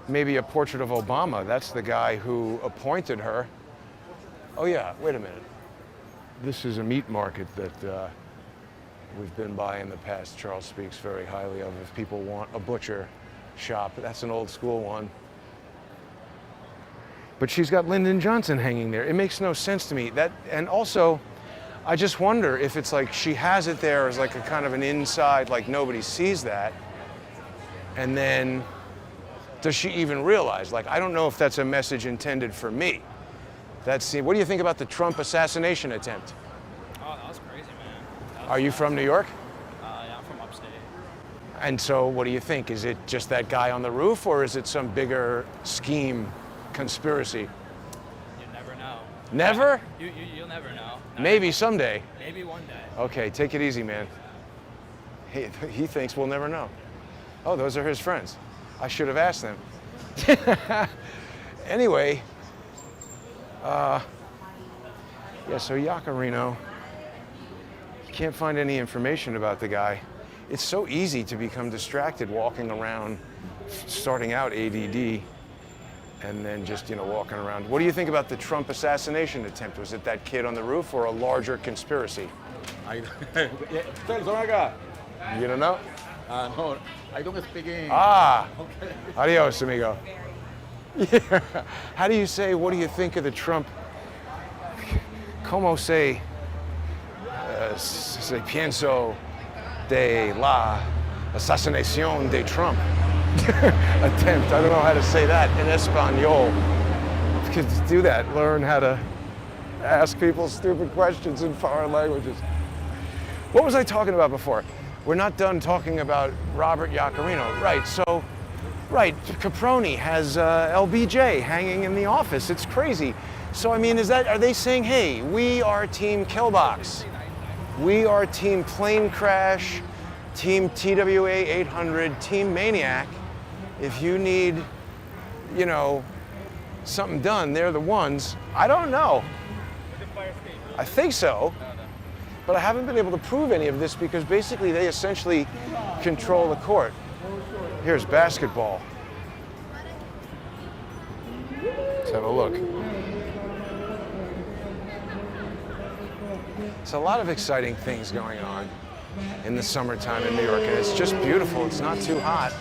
maybe a portrait of Obama? That's the guy who appointed her. Oh yeah, wait a minute. This is a meat market that we've been by in the past. Charles speaks very highly of if people want a butcher shop. That's an old school one. But she's got Lyndon Johnson hanging there. It makes no sense to me. And also, I just wonder if it's like she has it there as like a kind of an inside, like nobody sees that. And then does she even realize? Like, I don't know if that's a message intended for me. What do you think about the Trump assassination attempt? Oh, that was crazy, man. Are you from New York? Yeah, I'm from upstate. And so what do you think? Is it just that guy on the roof, or is it some bigger scheme, conspiracy? You never know. Never? You'll never know. Maybe someday. Maybe one day. Okay, take it easy, man. He thinks we'll never know. Oh, those are his friends. I should have asked them. Anyway, yeah, so Yaccarino, can't find any information about the guy. It's so easy to become distracted walking around, starting out ADD. and then just, walking around. What do you think about the Trump assassination attempt? Was it that kid on the roof or a larger conspiracy? I, Omega. You don't know? No, I don't speak English. Ah, adios, amigo. Yeah. How do you say, what do you think of the Trump? Como se pienso de la asesinación de Trump attempt? I don't know how to say that in Espanol. To do that, learn how to ask people stupid questions in foreign languages. What was I talking about before? We're not done talking about Robert Yaccarino. Right, so, Caproni has LBJ hanging in the office. It's crazy. So, I mean, are they saying, hey, we are Team Killbox. We are Team Plane Crash, Team TWA 800, Team Maniac. If you need, something done, they're the ones. I don't know. I think so. But I haven't been able to prove any of this because basically they essentially control the court. Here's basketball. Let's have a look. It's a lot of exciting things going on in the summertime in New York, and it's just beautiful. It's not too hot.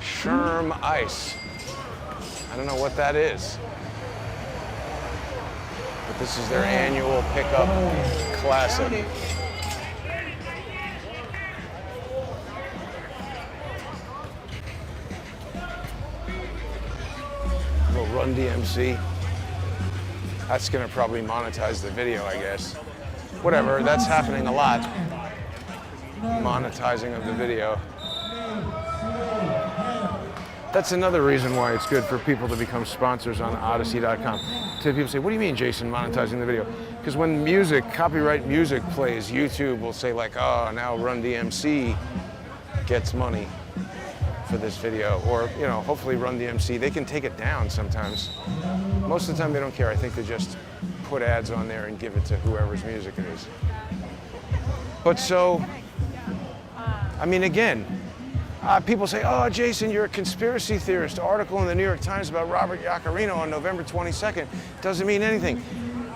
Sherm Ice. I don't know what that is. But this is their annual pickup classic. Little Run DMC. That's gonna probably monetize the video, I guess. Whatever, that's happening a lot. Monetizing of the video. That's another reason why it's good for people to become sponsors on Odyssey.com. So people say, what do you mean, Jason, monetizing the video? Because when copyright music plays, YouTube will say like, oh, now Run DMC gets money for this video. Or, hopefully Run DMC, they can take it down sometimes. Most of the time they don't care. I think they just put ads on there and give it to whoever's music it is. But so, I mean, again, people say, oh, Jason, you're a conspiracy theorist. Article in the New York Times about Robert Yaccarino on November 22nd. Doesn't mean anything.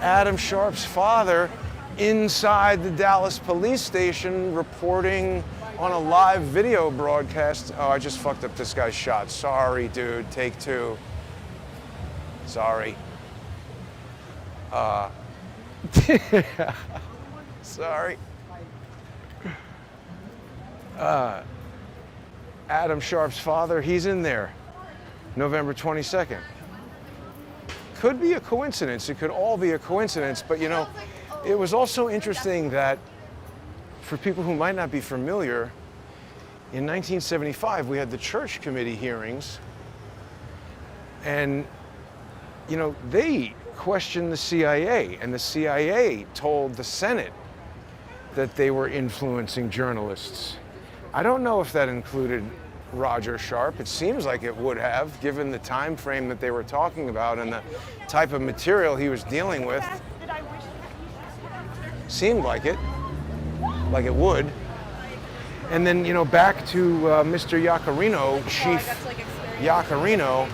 Adam Sharp's father inside the Dallas police station reporting on a live video broadcast. Oh, I just fucked up this guy's shot. Sorry, dude. Take two. Sorry. Sorry. Adam Sharp's father, he's in there, November 22nd. Could be a coincidence. It could all be a coincidence, but it was also interesting that for people who might not be familiar, in 1975 we had the church committee hearings, and they questioned the CIA, and the CIA told the Senate that they were influencing journalists. I don't know if that included Roger Sharp. It seems like it would have, given the time frame that they were talking about and the type of material he was dealing with. Seemed like it would. And then, back to Mr. Yaccarino, Chief Yaccarino,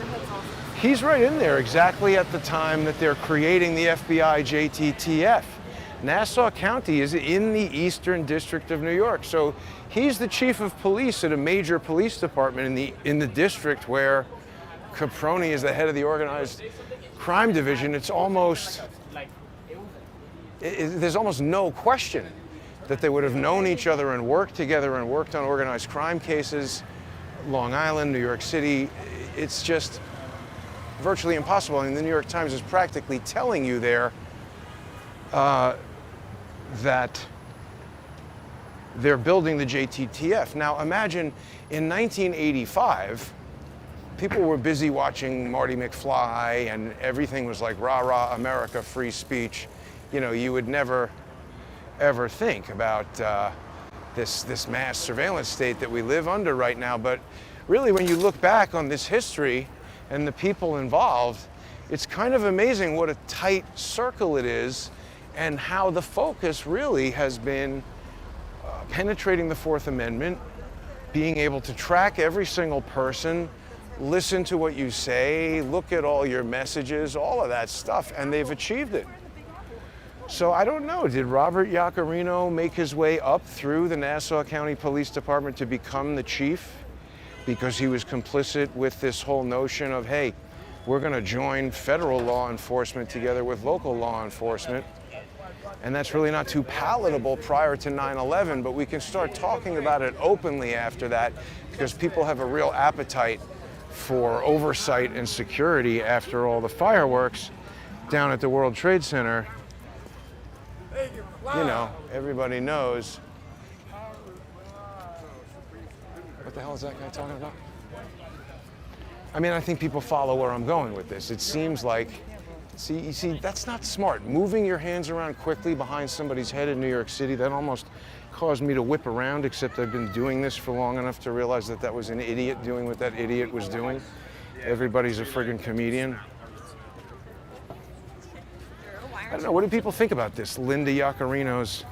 he's right in there exactly at the time that they're creating the FBI JTTF. Nassau County is in the Eastern District of New York, so he's the chief of police at a major police department in the district where Caproni is the head of the organized crime division. It's almost, there's almost no question that they would have known each other and worked together and worked on organized crime cases, Long Island, New York City. It's just virtually impossible. And the New York Times is practically telling you there that they're building the JTTF. Now imagine in 1985, people were busy watching Marty McFly and everything was like rah rah America, free speech. You would never ever think about this mass surveillance state that we live under right now. But really, when you look back on this history and the people involved, it's kind of amazing what a tight circle it is and how the focus really has been penetrating the Fourth Amendment, being able to track every single person, listen to what you say, look at all your messages, all of that stuff, and they've achieved it. So I don't know, did Robert Yaccarino make his way up through the Nassau County Police Department to become the chief because he was complicit with this whole notion of, hey, we're going to join federal law enforcement together with local law enforcement? And that's really not too palatable prior to 9/11, but we can start talking about it openly after that because people have a real appetite for oversight and security after all the fireworks down at the World Trade Center. You know, everybody knows. What the hell is that guy talking about? I mean, I think people follow where I'm going with this. It seems like, you see, that's not smart. Moving your hands around quickly behind somebody's head in New York City, that almost caused me to whip around, except I've been doing this for long enough to realize that that was an idiot doing what that idiot was doing. Everybody's a friggin' comedian. I don't know, what do people think about this, Linda Yaccarino's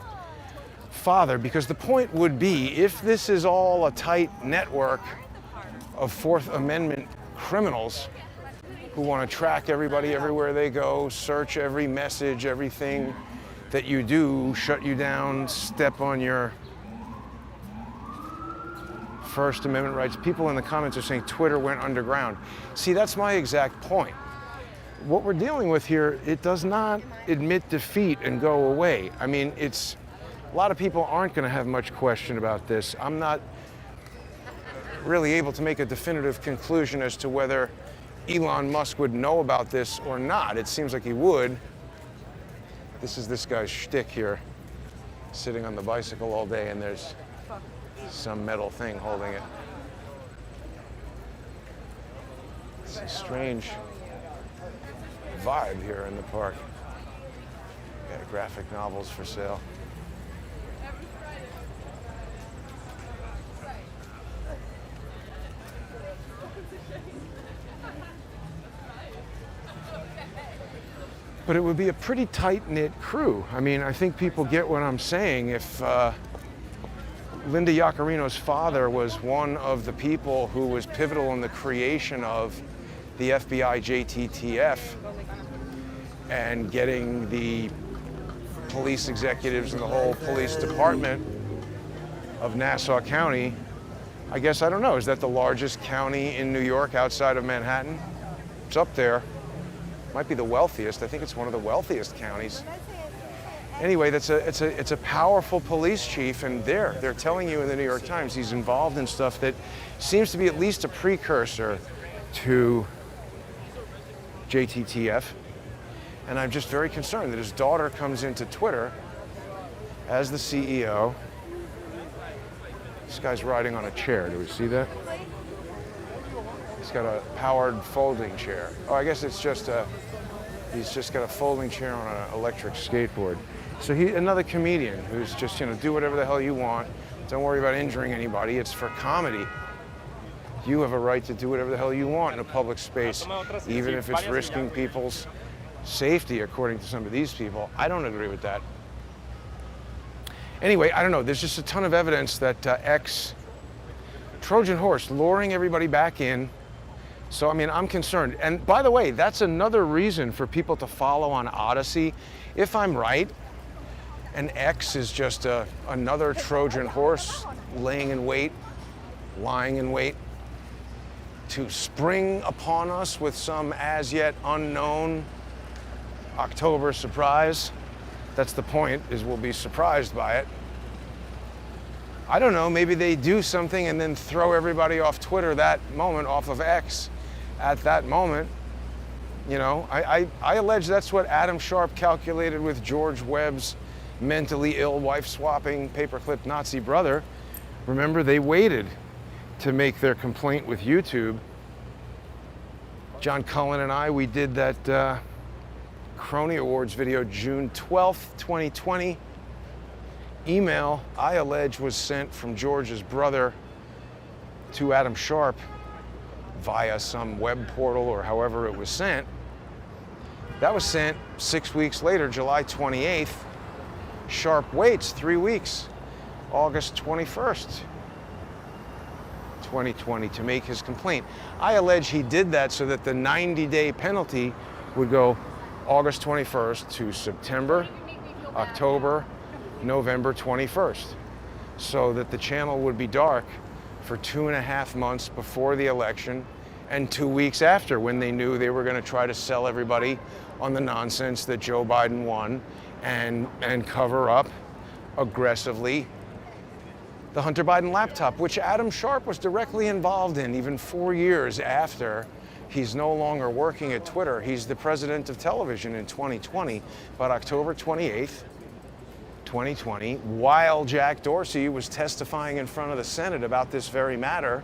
father? Because the point would be, if this is all a tight network of Fourth Amendment criminals who want to track everybody everywhere they go, search every message, everything that you do, shut you down, step on your First Amendment rights. People in the comments are saying Twitter went underground. See, that's my exact point. What we're dealing with here, it does not admit defeat and go away. I mean, a lot of people aren't going to have much question about this. I'm not really able to make a definitive conclusion as to whether Elon Musk would know about this or not. It seems like he would. This is this guy's shtick here, sitting on the bicycle all day, and there's some metal thing holding it. It's a strange vibe here in the park. Got graphic novels for sale. But it would be a pretty tight-knit crew. I mean, I think people get what I'm saying. If Linda Yaccarino's father was one of the people who was pivotal in the creation of the FBI JTTF and getting the police executives and the whole police department of Nassau County, I guess, I don't know, is that the largest county in New York outside of Manhattan? It's up there. Might be the wealthiest. I think it's one of the wealthiest counties. Anyway, it's a powerful police chief, and they're telling you in the New York Times he's involved in stuff that seems to be at least a precursor to JTTF. And I'm just very concerned that his daughter comes into Twitter as the CEO. This guy's riding on a chair. Do we see that? He's got a powered folding chair. Oh, I guess it's just he's just got a folding chair on an electric skateboard. So another comedian who's just, do whatever the hell you want. Don't worry about injuring anybody. It's for comedy. You have a right to do whatever the hell you want in a public space, even if it's risking people's safety, according to some of these people. I don't agree with that. Anyway, I don't know. There's just a ton of evidence that Trojan horse, luring everybody back in. So, I mean, I'm concerned. And by the way, that's another reason for people to follow on Odyssey. If I'm right, and X is just another Trojan horse laying in wait, lying in wait to spring upon us with some as yet unknown October surprise. That's the point, is we'll be surprised by it. I don't know, maybe they do something and then throw everybody off Twitter that moment, off of X at that moment. I allege that's what Adam Sharp calculated with George Webb's mentally ill, wife-swapping, paperclip Nazi brother. Remember, they waited to make their complaint with YouTube. John Cullen and I, we did that Crony Awards video June 12th, 2020. Email, I allege, was sent from George's brother to Adam Sharp via some web portal or however it was sent. That was sent 6 weeks later, July 28th. Sharp waits 3 weeks August 21st, 2020 to make his complaint. I allege he did that so that the 90-day penalty would go August 21st to September, October, November 21st, so that the channel would be dark for 2.5 months before the election and 2 weeks after, when they knew they were going to try to sell everybody on the nonsense that Joe Biden won and cover up aggressively the Hunter Biden laptop, which Adam Sharp was directly involved in even 4 years after he's no longer working at Twitter. He's the president of television in 2020, but October 28th, 2020, while Jack Dorsey was testifying in front of the Senate about this very matter,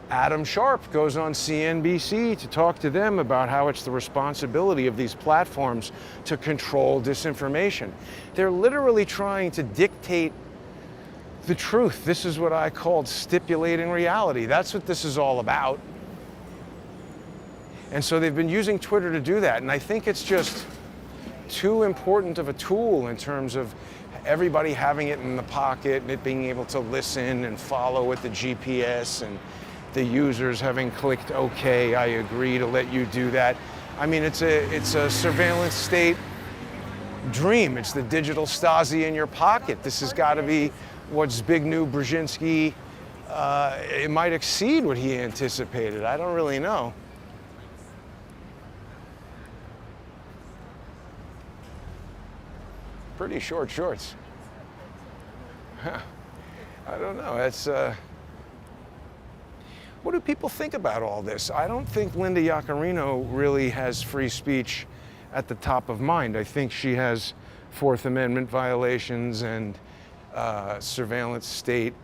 Adam Sharp goes on CNBC to talk to them about how it's the responsibility of these platforms to control disinformation. They're literally trying to dictate the truth. This is what I called stipulating reality. That's what this is all about. And so they've been using Twitter to do that. And I think it's just too important of a tool in terms of everybody having it in the pocket and it being able to listen and follow with the GPS, and the users having clicked OK, I agree to let you do that. I mean, it's a surveillance state dream. It's the digital Stasi in your pocket. This has got to be what Zbigniew Brzezinski, it might exceed what he anticipated. I don't really know. Pretty short shorts. I don't know. That's what do people think about all this? I don't think Linda Yaccarino really has free speech at the top of mind. I think she has Fourth Amendment violations and surveillance state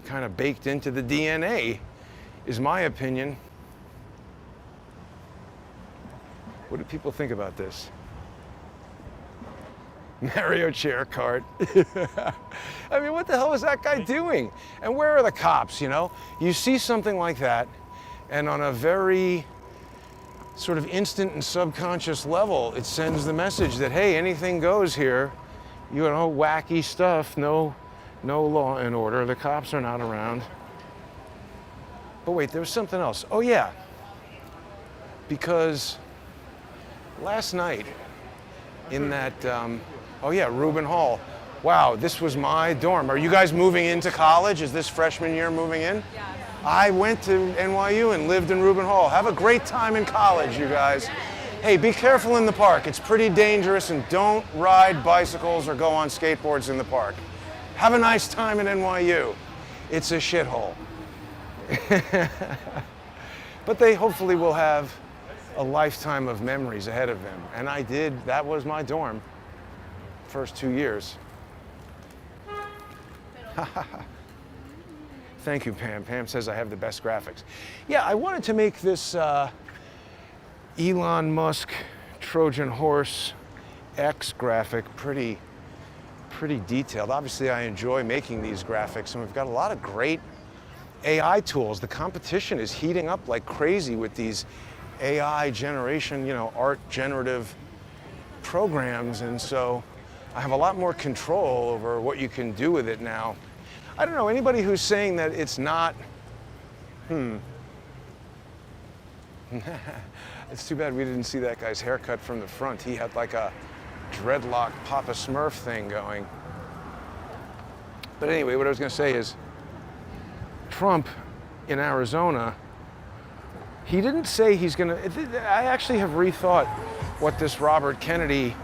kind of baked into the DNA, is my opinion. What do people think about this? Mario chair cart. I mean, what the hell is that guy doing? And where are the cops, you know? You see something like that, and on a very sort of instant and subconscious level, it sends the message that, hey, anything goes here. You know, wacky stuff, no law and order. The cops are not around. But wait, there was something else. Oh yeah, because last night in that, oh yeah, Rubin Hall. Wow, this was my dorm. Are you guys moving into college? Is this freshman year moving in? Yeah. I went to NYU and lived in Rubin Hall. Have a great time in college, you guys. Hey, be careful in the park. It's pretty dangerous, and don't ride bicycles or go on skateboards in the park. Have a nice time at NYU. It's a shithole. But they hopefully will have a lifetime of memories ahead of them. And I did. That was my dorm. First 2 years. Thank you, Pam. Pam says I have the best graphics. Yeah, I wanted to make this Elon Musk Trojan horse X graphic pretty detailed. Obviously, I enjoy making these graphics, and we've got a lot of great AI tools. The competition is heating up like crazy with these AI generation, you know, art generative programs, and so I have a lot more control over what you can do with it now. I don't know, anybody who's saying that it's not, it's too bad we didn't see that guy's haircut from the front. He had like a dreadlock Papa Smurf thing going. But anyway, what I was gonna say is, Trump in Arizona, he didn't say he's gonna, I actually have rethought what this Robert Kennedy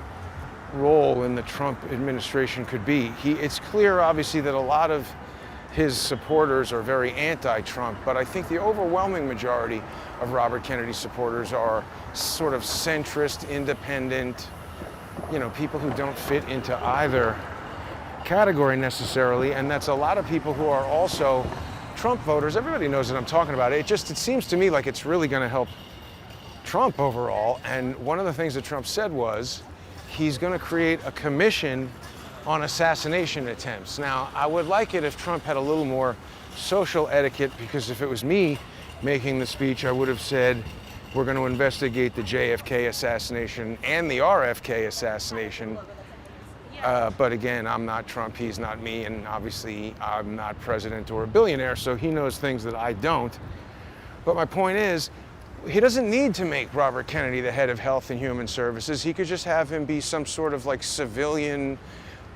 role in the Trump administration could be. It's clear, obviously, that a lot of his supporters are very anti-Trump, but I think the overwhelming majority of Robert Kennedy's supporters are sort of centrist, independent, you know, people who don't fit into either category necessarily, and that's a lot of people who are also Trump voters. Everybody knows that I'm talking about it. It seems to me like it's really going to help Trump overall, and one of the things that Trump said was he's going to create a commission on assassination attempts. Now, I would like it if Trump had a little more social etiquette, because if it was me making the speech, I would have said, we're going to investigate the JFK assassination and the RFK assassination But again, I'm not Trump, he's not me, and obviously I'm not president or a billionaire, so he knows things that I don't. But my point is, he doesn't need to make Robert Kennedy the head of Health and Human Services. He could just have him be some sort of like civilian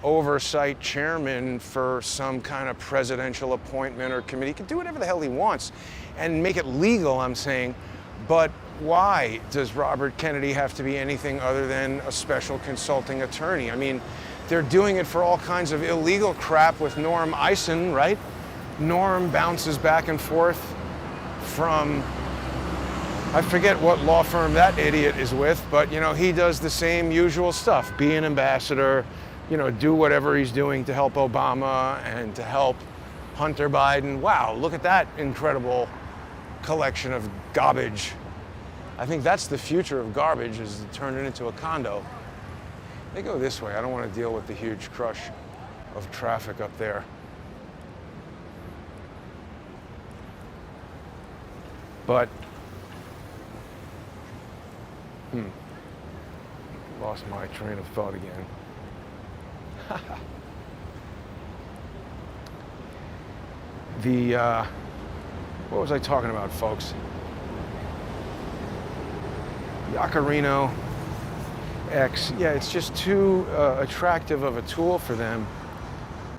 oversight chairman for some kind of presidential appointment or committee. He could do whatever the hell he wants and make it legal, I'm saying. But why does Robert Kennedy have to be anything other than a special consulting attorney? I mean, they're doing it for all kinds of illegal crap with Norm Eisen, right? Norm bounces back and forth from, I forget what law firm that idiot is with, but you know, he does the same usual stuff. Be an ambassador, you know, do whatever he's doing to help Obama and to help Hunter Biden. Wow, look at that incredible collection of garbage. I think that's the future of garbage, is to turn it into a condo. They go this way. I don't want to deal with the huge crush of traffic up there. But, lost my train of thought again. What was I talking about, folks? Yaccarino X, yeah, it's just too attractive of a tool for them.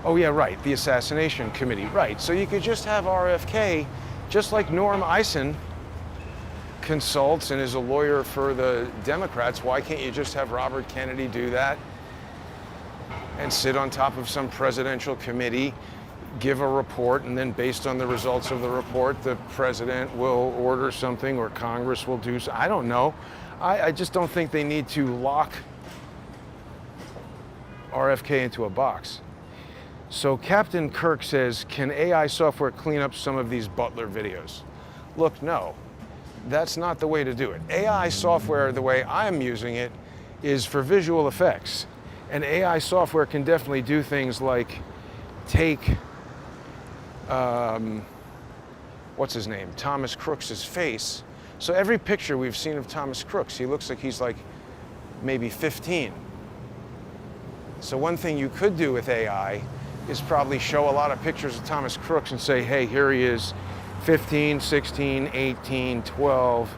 Oh yeah, right, the assassination committee, right. So you could just have RFK, just like Norm Eisen consults and is a lawyer for the Democrats. Why can't you just have Robert Kennedy do that and sit on top of some presidential committee, give a report, and then based on the results of the report, the president will order something or Congress will do so. I don't know. I just don't think they need to lock RFK into a box. So Captain Kirk says, can AI software clean up some of these Butler videos? Look, no, that's not the way to do it. AI software, the way I'm using it, is for visual effects. And AI software can definitely do things like take, what's his name, Thomas Crooks's face. So every picture we've seen of Thomas Crooks, he looks like he's like maybe 15. So one thing you could do with AI is probably show a lot of pictures of Thomas Crooks and say, hey, here he is, 15, 16, 18, 12.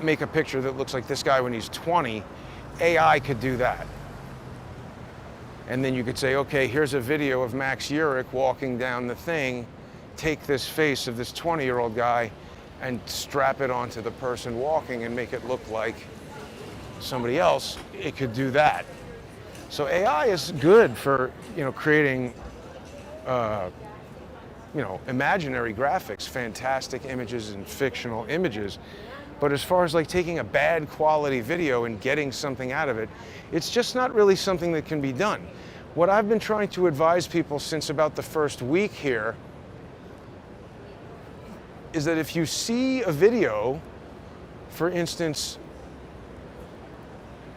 Make a picture that looks like this guy when he's 20. AI could do that. And then you could say, okay, here's a video of Max Urich walking down the thing. Take this face of this 20-year-old guy and strap it onto the person walking and make it look like somebody else. It could do that. So AI is good for, you know, creating, you know, imaginary graphics, fantastic images and fictional images. But as far as like taking a bad quality video and getting something out of it, it's just not really something that can be done. What I've been trying to advise people since about the first week here is that if you see a video, for instance,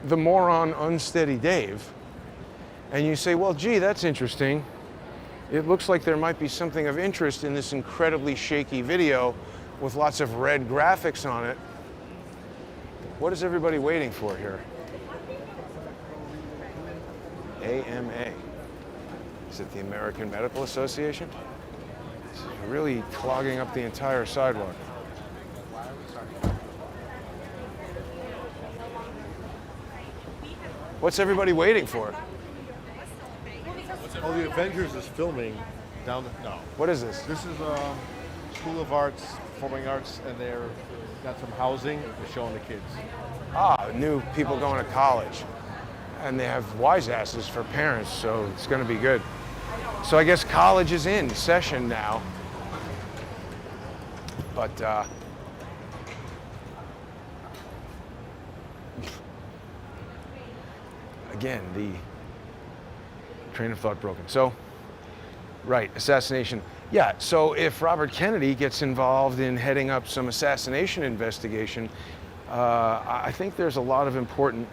the moron Unsteady Dave, and you say, well, gee, that's interesting. It looks like there might be something of interest in this incredibly shaky video with lots of red graphics on it. What is everybody waiting for here? AMA. Is it the American Medical Association? It's really clogging up the entire sidewalk. What's everybody waiting for? Oh, the Avengers is filming down the, no. What is this? This is School of Arts, Performing Arts, and they're got some housing. They're showing the kids. Ah, new people going to college. And they have wise asses for parents, so it's going to be good. So I guess college is in session now. But again, the train of thought broken. So, right, assassination. Yeah, so if Robert Kennedy gets involved in heading up some assassination investigation, I think there's a lot of important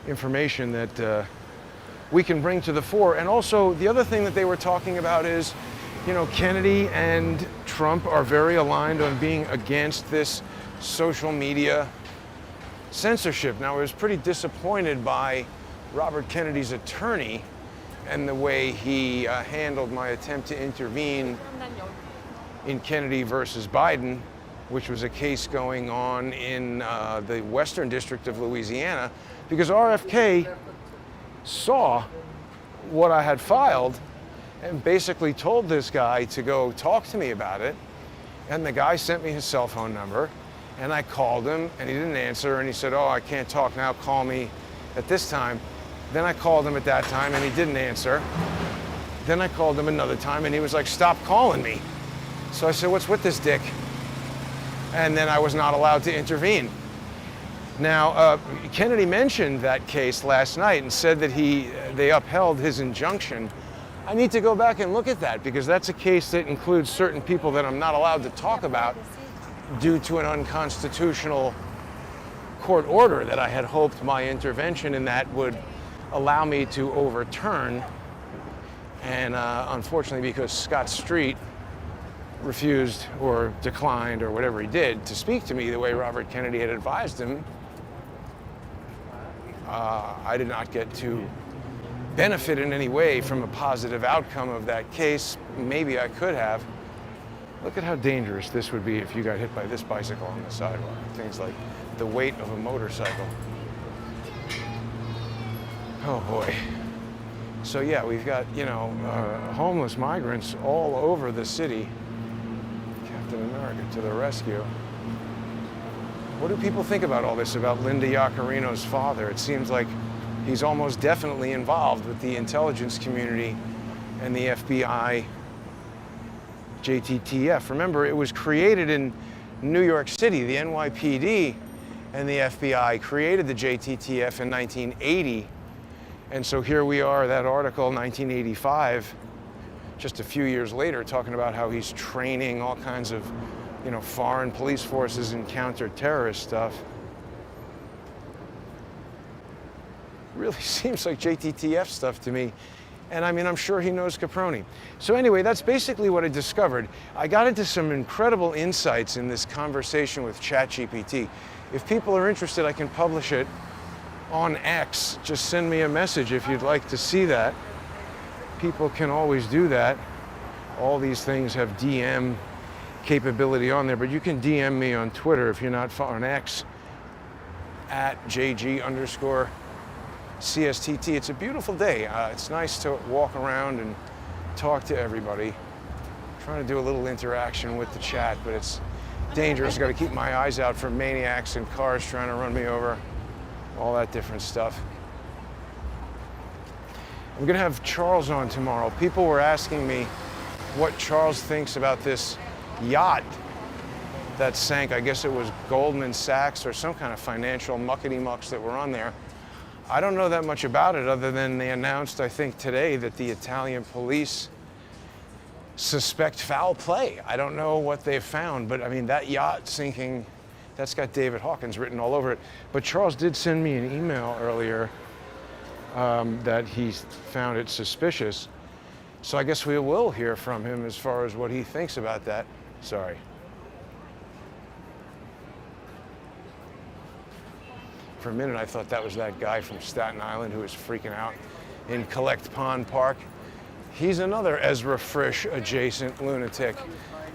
information that we can bring to the fore. And also, the other thing that they were talking about is, you know, Kennedy and Trump are very aligned on being against this social media censorship. Now, I was pretty disappointed by Robert Kennedy's attorney and the way he handled my attempt to intervene in Kennedy versus Biden, which was a case going on in the Western District of Louisiana, because RFK saw what I had filed and basically told this guy to go talk to me about it. And the guy sent me his cell phone number, and I called him, and he didn't answer, and he said, oh, I can't talk now, call me at this time. Then I called him at that time, and he didn't answer. Then I called him another time, and he was like, stop calling me. So I said, what's with this dick? And then I was not allowed to intervene. Now, Kennedy mentioned that case last night and said that they upheld his injunction. I need to go back and look at that, because that's a case that includes certain people that I'm not allowed to talk about due to an unconstitutional court order that I had hoped my intervention in that would allow me to overturn. And unfortunately, because Scott Street refused or declined or whatever he did to speak to me the way Robert Kennedy had advised him, I did not get to benefit in any way from a positive outcome of that case. Maybe I could have. Look at how dangerous this would be if you got hit by this bicycle on the sidewalk. Things like the weight of a motorcycle. Oh boy. So yeah, we've got, homeless migrants all over the city. Captain America to the rescue. What do people think about all this, about Linda Yaccarino's father? It seems like he's almost definitely involved with the intelligence community and the FBI, JTTF. Remember, it was created in New York City. The NYPD and the FBI created the JTTF in 1980. And so here we are, that article, 1985, just a few years later, talking about how he's training all kinds of, foreign police forces and counter-terrorist stuff. Really seems like JTTF stuff to me. And I mean, I'm sure he knows Caproni. So anyway, that's basically what I discovered. I got into some incredible insights in this conversation with ChatGPT. If people are interested, I can publish it on X. Just send me a message if you'd like to see that. People can always do that. All these things have DM capability on there, but you can DM me on Twitter if you're not on X, at JG_CSTT. It's a beautiful day. It's nice to walk around and talk to everybody. I'm trying to do a little interaction with the chat, but it's dangerous. I've got to keep my eyes out for maniacs and cars trying to run me over, all that different stuff. I'm going to have Charles on tomorrow. People were asking me what Charles thinks about this yacht that sank. I guess it was Goldman Sachs or some kind of financial muckety-mucks that were on there. I don't know that much about it, other than they announced, I think today, that the Italian police suspect foul play. I don't know what they've found, but I mean, that yacht sinking, that's got David Hawkins written all over it. But Charles did send me an email earlier that he found it suspicious. So I guess we will hear from him as far as what he thinks about that. Sorry. For a minute, I thought that was that guy from Staten Island who was freaking out in Collect Pond Park. He's another Ezra Frish adjacent lunatic.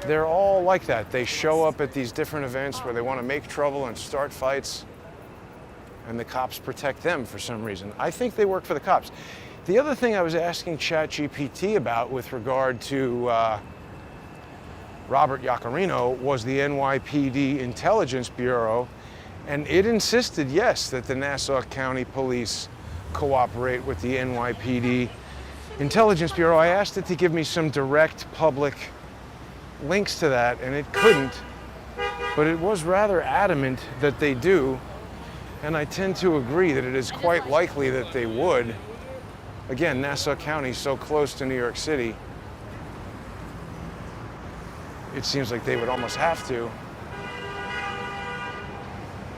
They're all like that. They show up at these different events where they want to make trouble and start fights, and the cops protect them for some reason. I think they work for the cops. The other thing I was asking ChatGPT about with regard to Robert Yaccarino was the NYPD Intelligence Bureau, and it insisted, yes, that the Nassau County Police cooperate with the NYPD Intelligence Bureau. I asked it to give me some direct public links to that, and it couldn't, but it was rather adamant that they do, and I tend to agree that it is quite likely that they would. Again, Nassau County is so close to New York City, it seems like they would almost have to.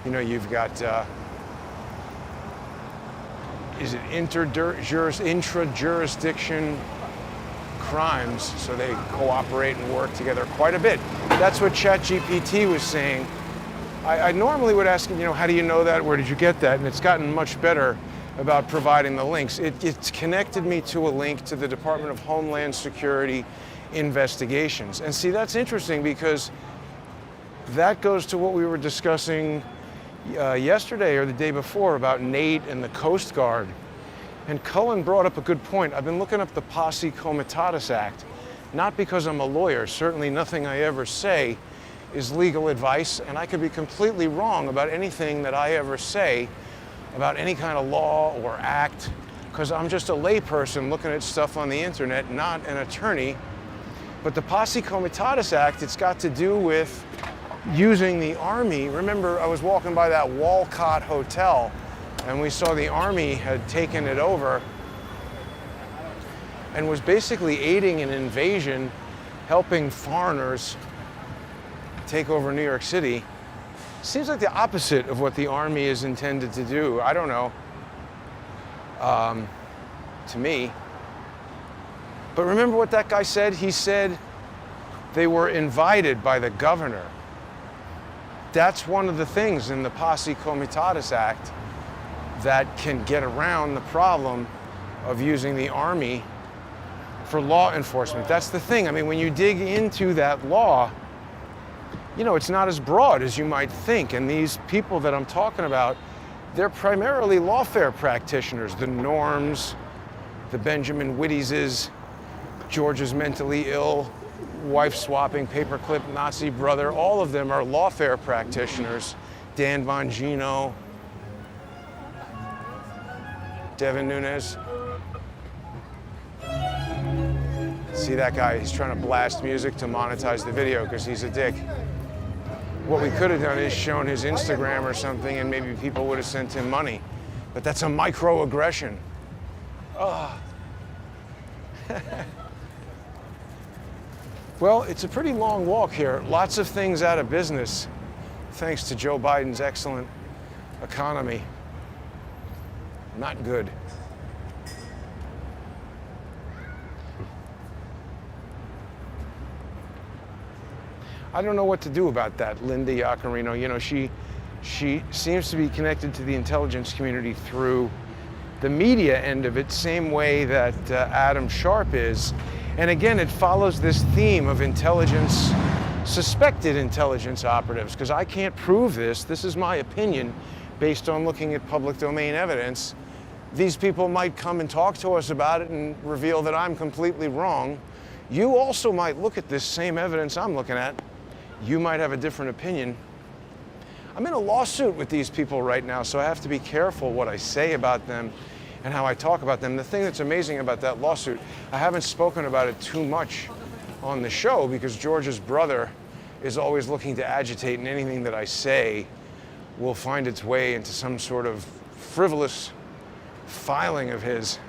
You've got, is it intra-jurisdiction crimes, so they cooperate and work together quite a bit. That's what ChatGPT was saying. I normally would ask him, how do you know that? Where did you get that? And it's gotten much better about providing the links. It's connected me to a link to the Department of Homeland Security investigations. And see, that's interesting because that goes to what we were discussing yesterday or the day before about Nate and the Coast Guard. And Cullen brought up a good point. I've been looking up the Posse Comitatus Act, not because I'm a lawyer. Certainly nothing I ever say is legal advice, and I could be completely wrong about anything that I ever say about any kind of law or act, because I'm just a layperson looking at stuff on the internet, not an attorney. But the Posse Comitatus Act, it's got to do with using the Army. Remember, I was walking by that Walcott Hotel, and we saw the Army had taken it over and was basically aiding an invasion, helping foreigners take over New York City. Seems like the opposite of what the Army is intended to do. I don't know, to me. But remember what that guy said? He said they were invited by the governor. That's one of the things in the Posse Comitatus Act that can get around the problem of using the Army for law enforcement. That's the thing. I mean, when you dig into that law, you know, it's not as broad as you might think. And these people that I'm talking about, they're primarily lawfare practitioners. The Norms, the Benjamin Wittieses, George's mentally ill, wife-swapping, paperclip Nazi brother, all of them are lawfare practitioners. Dan Bongino, Devin Nunes. See that guy? He's trying to blast music to monetize the video because he's a dick. What we could have done is shown his Instagram or something, and maybe people would have sent him money. But that's a microaggression. Oh. Well, it's a pretty long walk here. Lots of things out of business, thanks to Joe Biden's excellent economy. Not good. I don't know what to do about that, Linda Yaccarino. You know, she seems to be connected to the intelligence community through the media end of it, same way that Adam Sharp is. And again, it follows this theme of intelligence, suspected intelligence operatives, because I can't prove this. This is my opinion based on looking at public domain evidence. These people might come and talk to us about it and reveal that I'm completely wrong. You also might look at this same evidence I'm looking at. You might have a different opinion. I'm in a lawsuit with these people right now, so I have to be careful what I say about them and how I talk about them. The thing that's amazing about that lawsuit, I haven't spoken about it too much on the show because George's brother is always looking to agitate, and anything that I say will find its way into some sort of frivolous filing of his.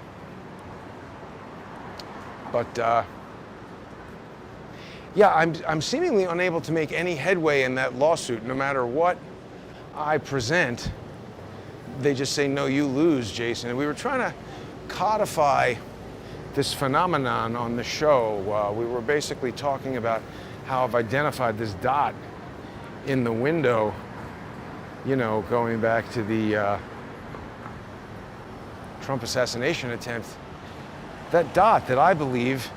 But yeah, I'm seemingly unable to make any headway in that lawsuit. No matter what I present, they just say, no, you lose, Jason. And we were trying to codify this phenomenon on the show. We were basically talking about how I've identified this dot in the window, you know, going back to the Trump assassination attempt. That dot that I believe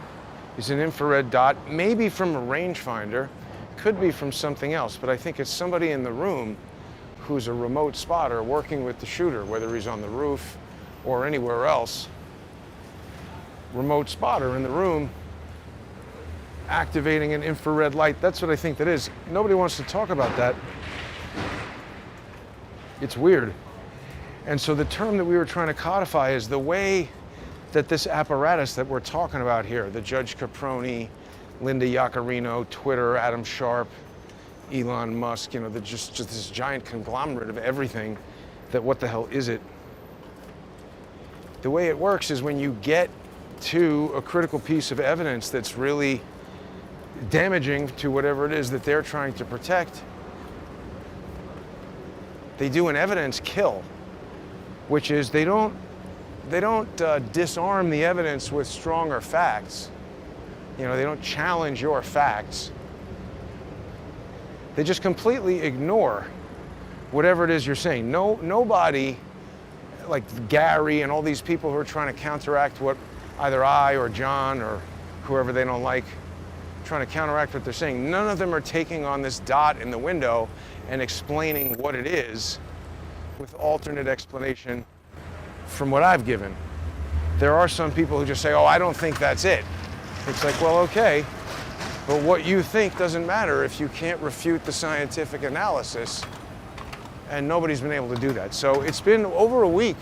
is an infrared dot, maybe from a rangefinder, could be from something else, but I think it's somebody in the room who's a remote spotter working with the shooter, whether he's on the roof or anywhere else. Remote spotter in the room activating an infrared light. That's what I think that is. Nobody wants to talk about that. It's weird. And so the term that we were trying to codify is the way that this apparatus that we're talking about here, the Judge Caproni, Linda Yaccarino, Twitter, Adam Sharp, Elon Musk, you know, just this giant conglomerate of everything, that what the hell is it? The way it works is when you get to a critical piece of evidence that's really damaging to whatever it is that they're trying to protect, they do an evidence kill, which is they don't disarm the evidence with stronger facts. You know, they don't challenge your facts. They just completely ignore whatever it is you're saying. Nobody, like Gary and all these people who are trying to counteract what either I or John or whoever they don't like, trying to counteract what they're saying. None of them are taking on this dot in the window and explaining what it is with alternate explanation from what I've given. There are some people who just say, oh, I don't think that's it. It's like, well, okay, but what you think doesn't matter if you can't refute the scientific analysis, and nobody's been able to do that. So it's been over a week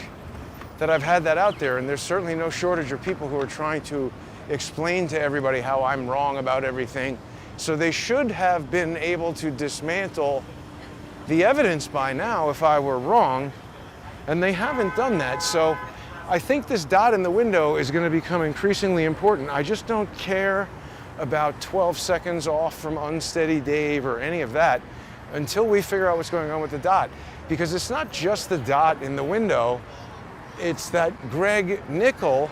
that I've had that out there, and there's certainly no shortage of people who are trying to explain to everybody how I'm wrong about everything. So they should have been able to dismantle the evidence by now if I were wrong, and they haven't done that. So I think this dot in the window is going to become increasingly important. I just don't care about 12 seconds off from Unsteady Dave or any of that until we figure out what's going on with the dot. Because it's not just the dot in the window, it's that Greg Nickel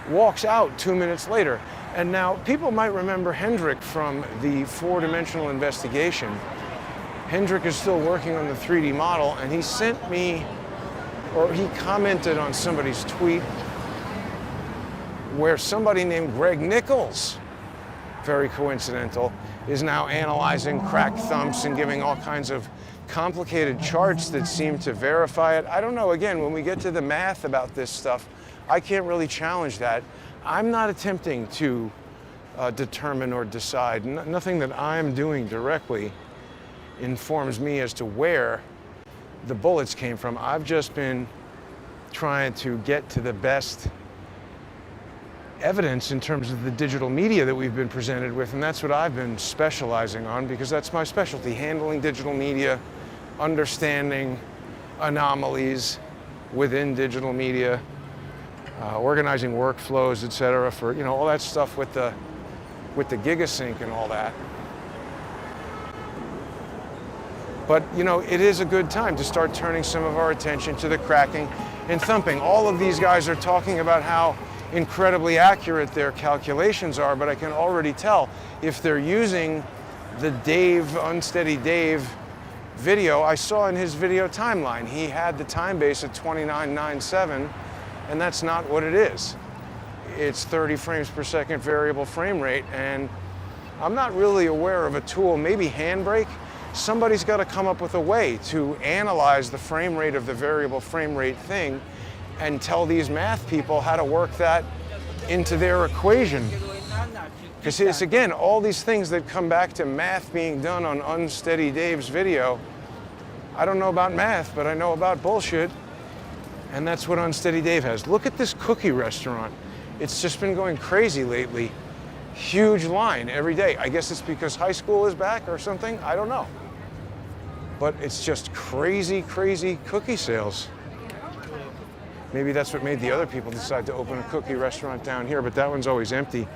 walks out 2 minutes later. And now people might remember Hendrik from the four-dimensional investigation. Hendrik is still working on the 3D model, and he sent me, or he commented on somebody's tweet where somebody named Greg Nichols, very coincidental, is now analyzing cracked thumps and giving all kinds of complicated charts that seem to verify it. I don't know, again, when we get to the math about this stuff, I can't really challenge that. I'm not attempting to determine or decide. Nothing that I'm doing directly informs me as to where the bullets came from. I've just been trying to get to the best evidence in terms of the digital media that we've been presented with, and that's what I've been specializing on, because that's my specialty, handling digital media, understanding anomalies within digital media, organizing workflows, etc., for, you know, all that stuff with the GigaSync and all that. But, you know, it is a good time to start turning some of our attention to the cracking and thumping. All of these guys are talking about how incredibly accurate their calculations are, but I can already tell if they're using the Unsteady Dave video. I saw in his video timeline, he had the time base at 29.97, and that's not what it is. It's 30 frames per second variable frame rate, and I'm not really aware of a tool, maybe Handbrake. Somebody's got to come up with a way to analyze the frame rate of the variable frame rate thing and tell these math people how to work that into their equation. Because it's, again, all these things that come back to math being done on Unsteady Dave's video. I don't know about math, but I know about bullshit, and that's what Unsteady Dave has. Look at this cookie restaurant. It's just been going crazy lately. Huge line every day. I guess it's because high school is back or something. I don't know. But it's just crazy, crazy cookie sales. Maybe that's what made the other people decide to open a cookie restaurant down here, but that one's always empty.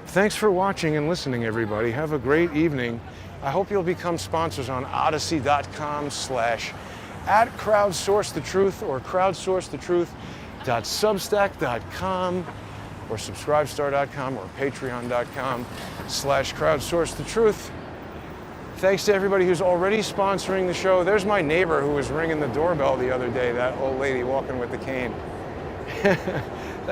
Thanks for watching and listening, everybody. Have a great evening. I hope you'll become sponsors on odyssey.com/@crowdsourcethetruth or crowdsourcethetruth.substack.com or subscribestar.com or patreon.com/crowdsourcethetruth. Thanks to everybody who's already sponsoring the show. There's my neighbor who was ringing the doorbell the other day, that old lady walking with the cane.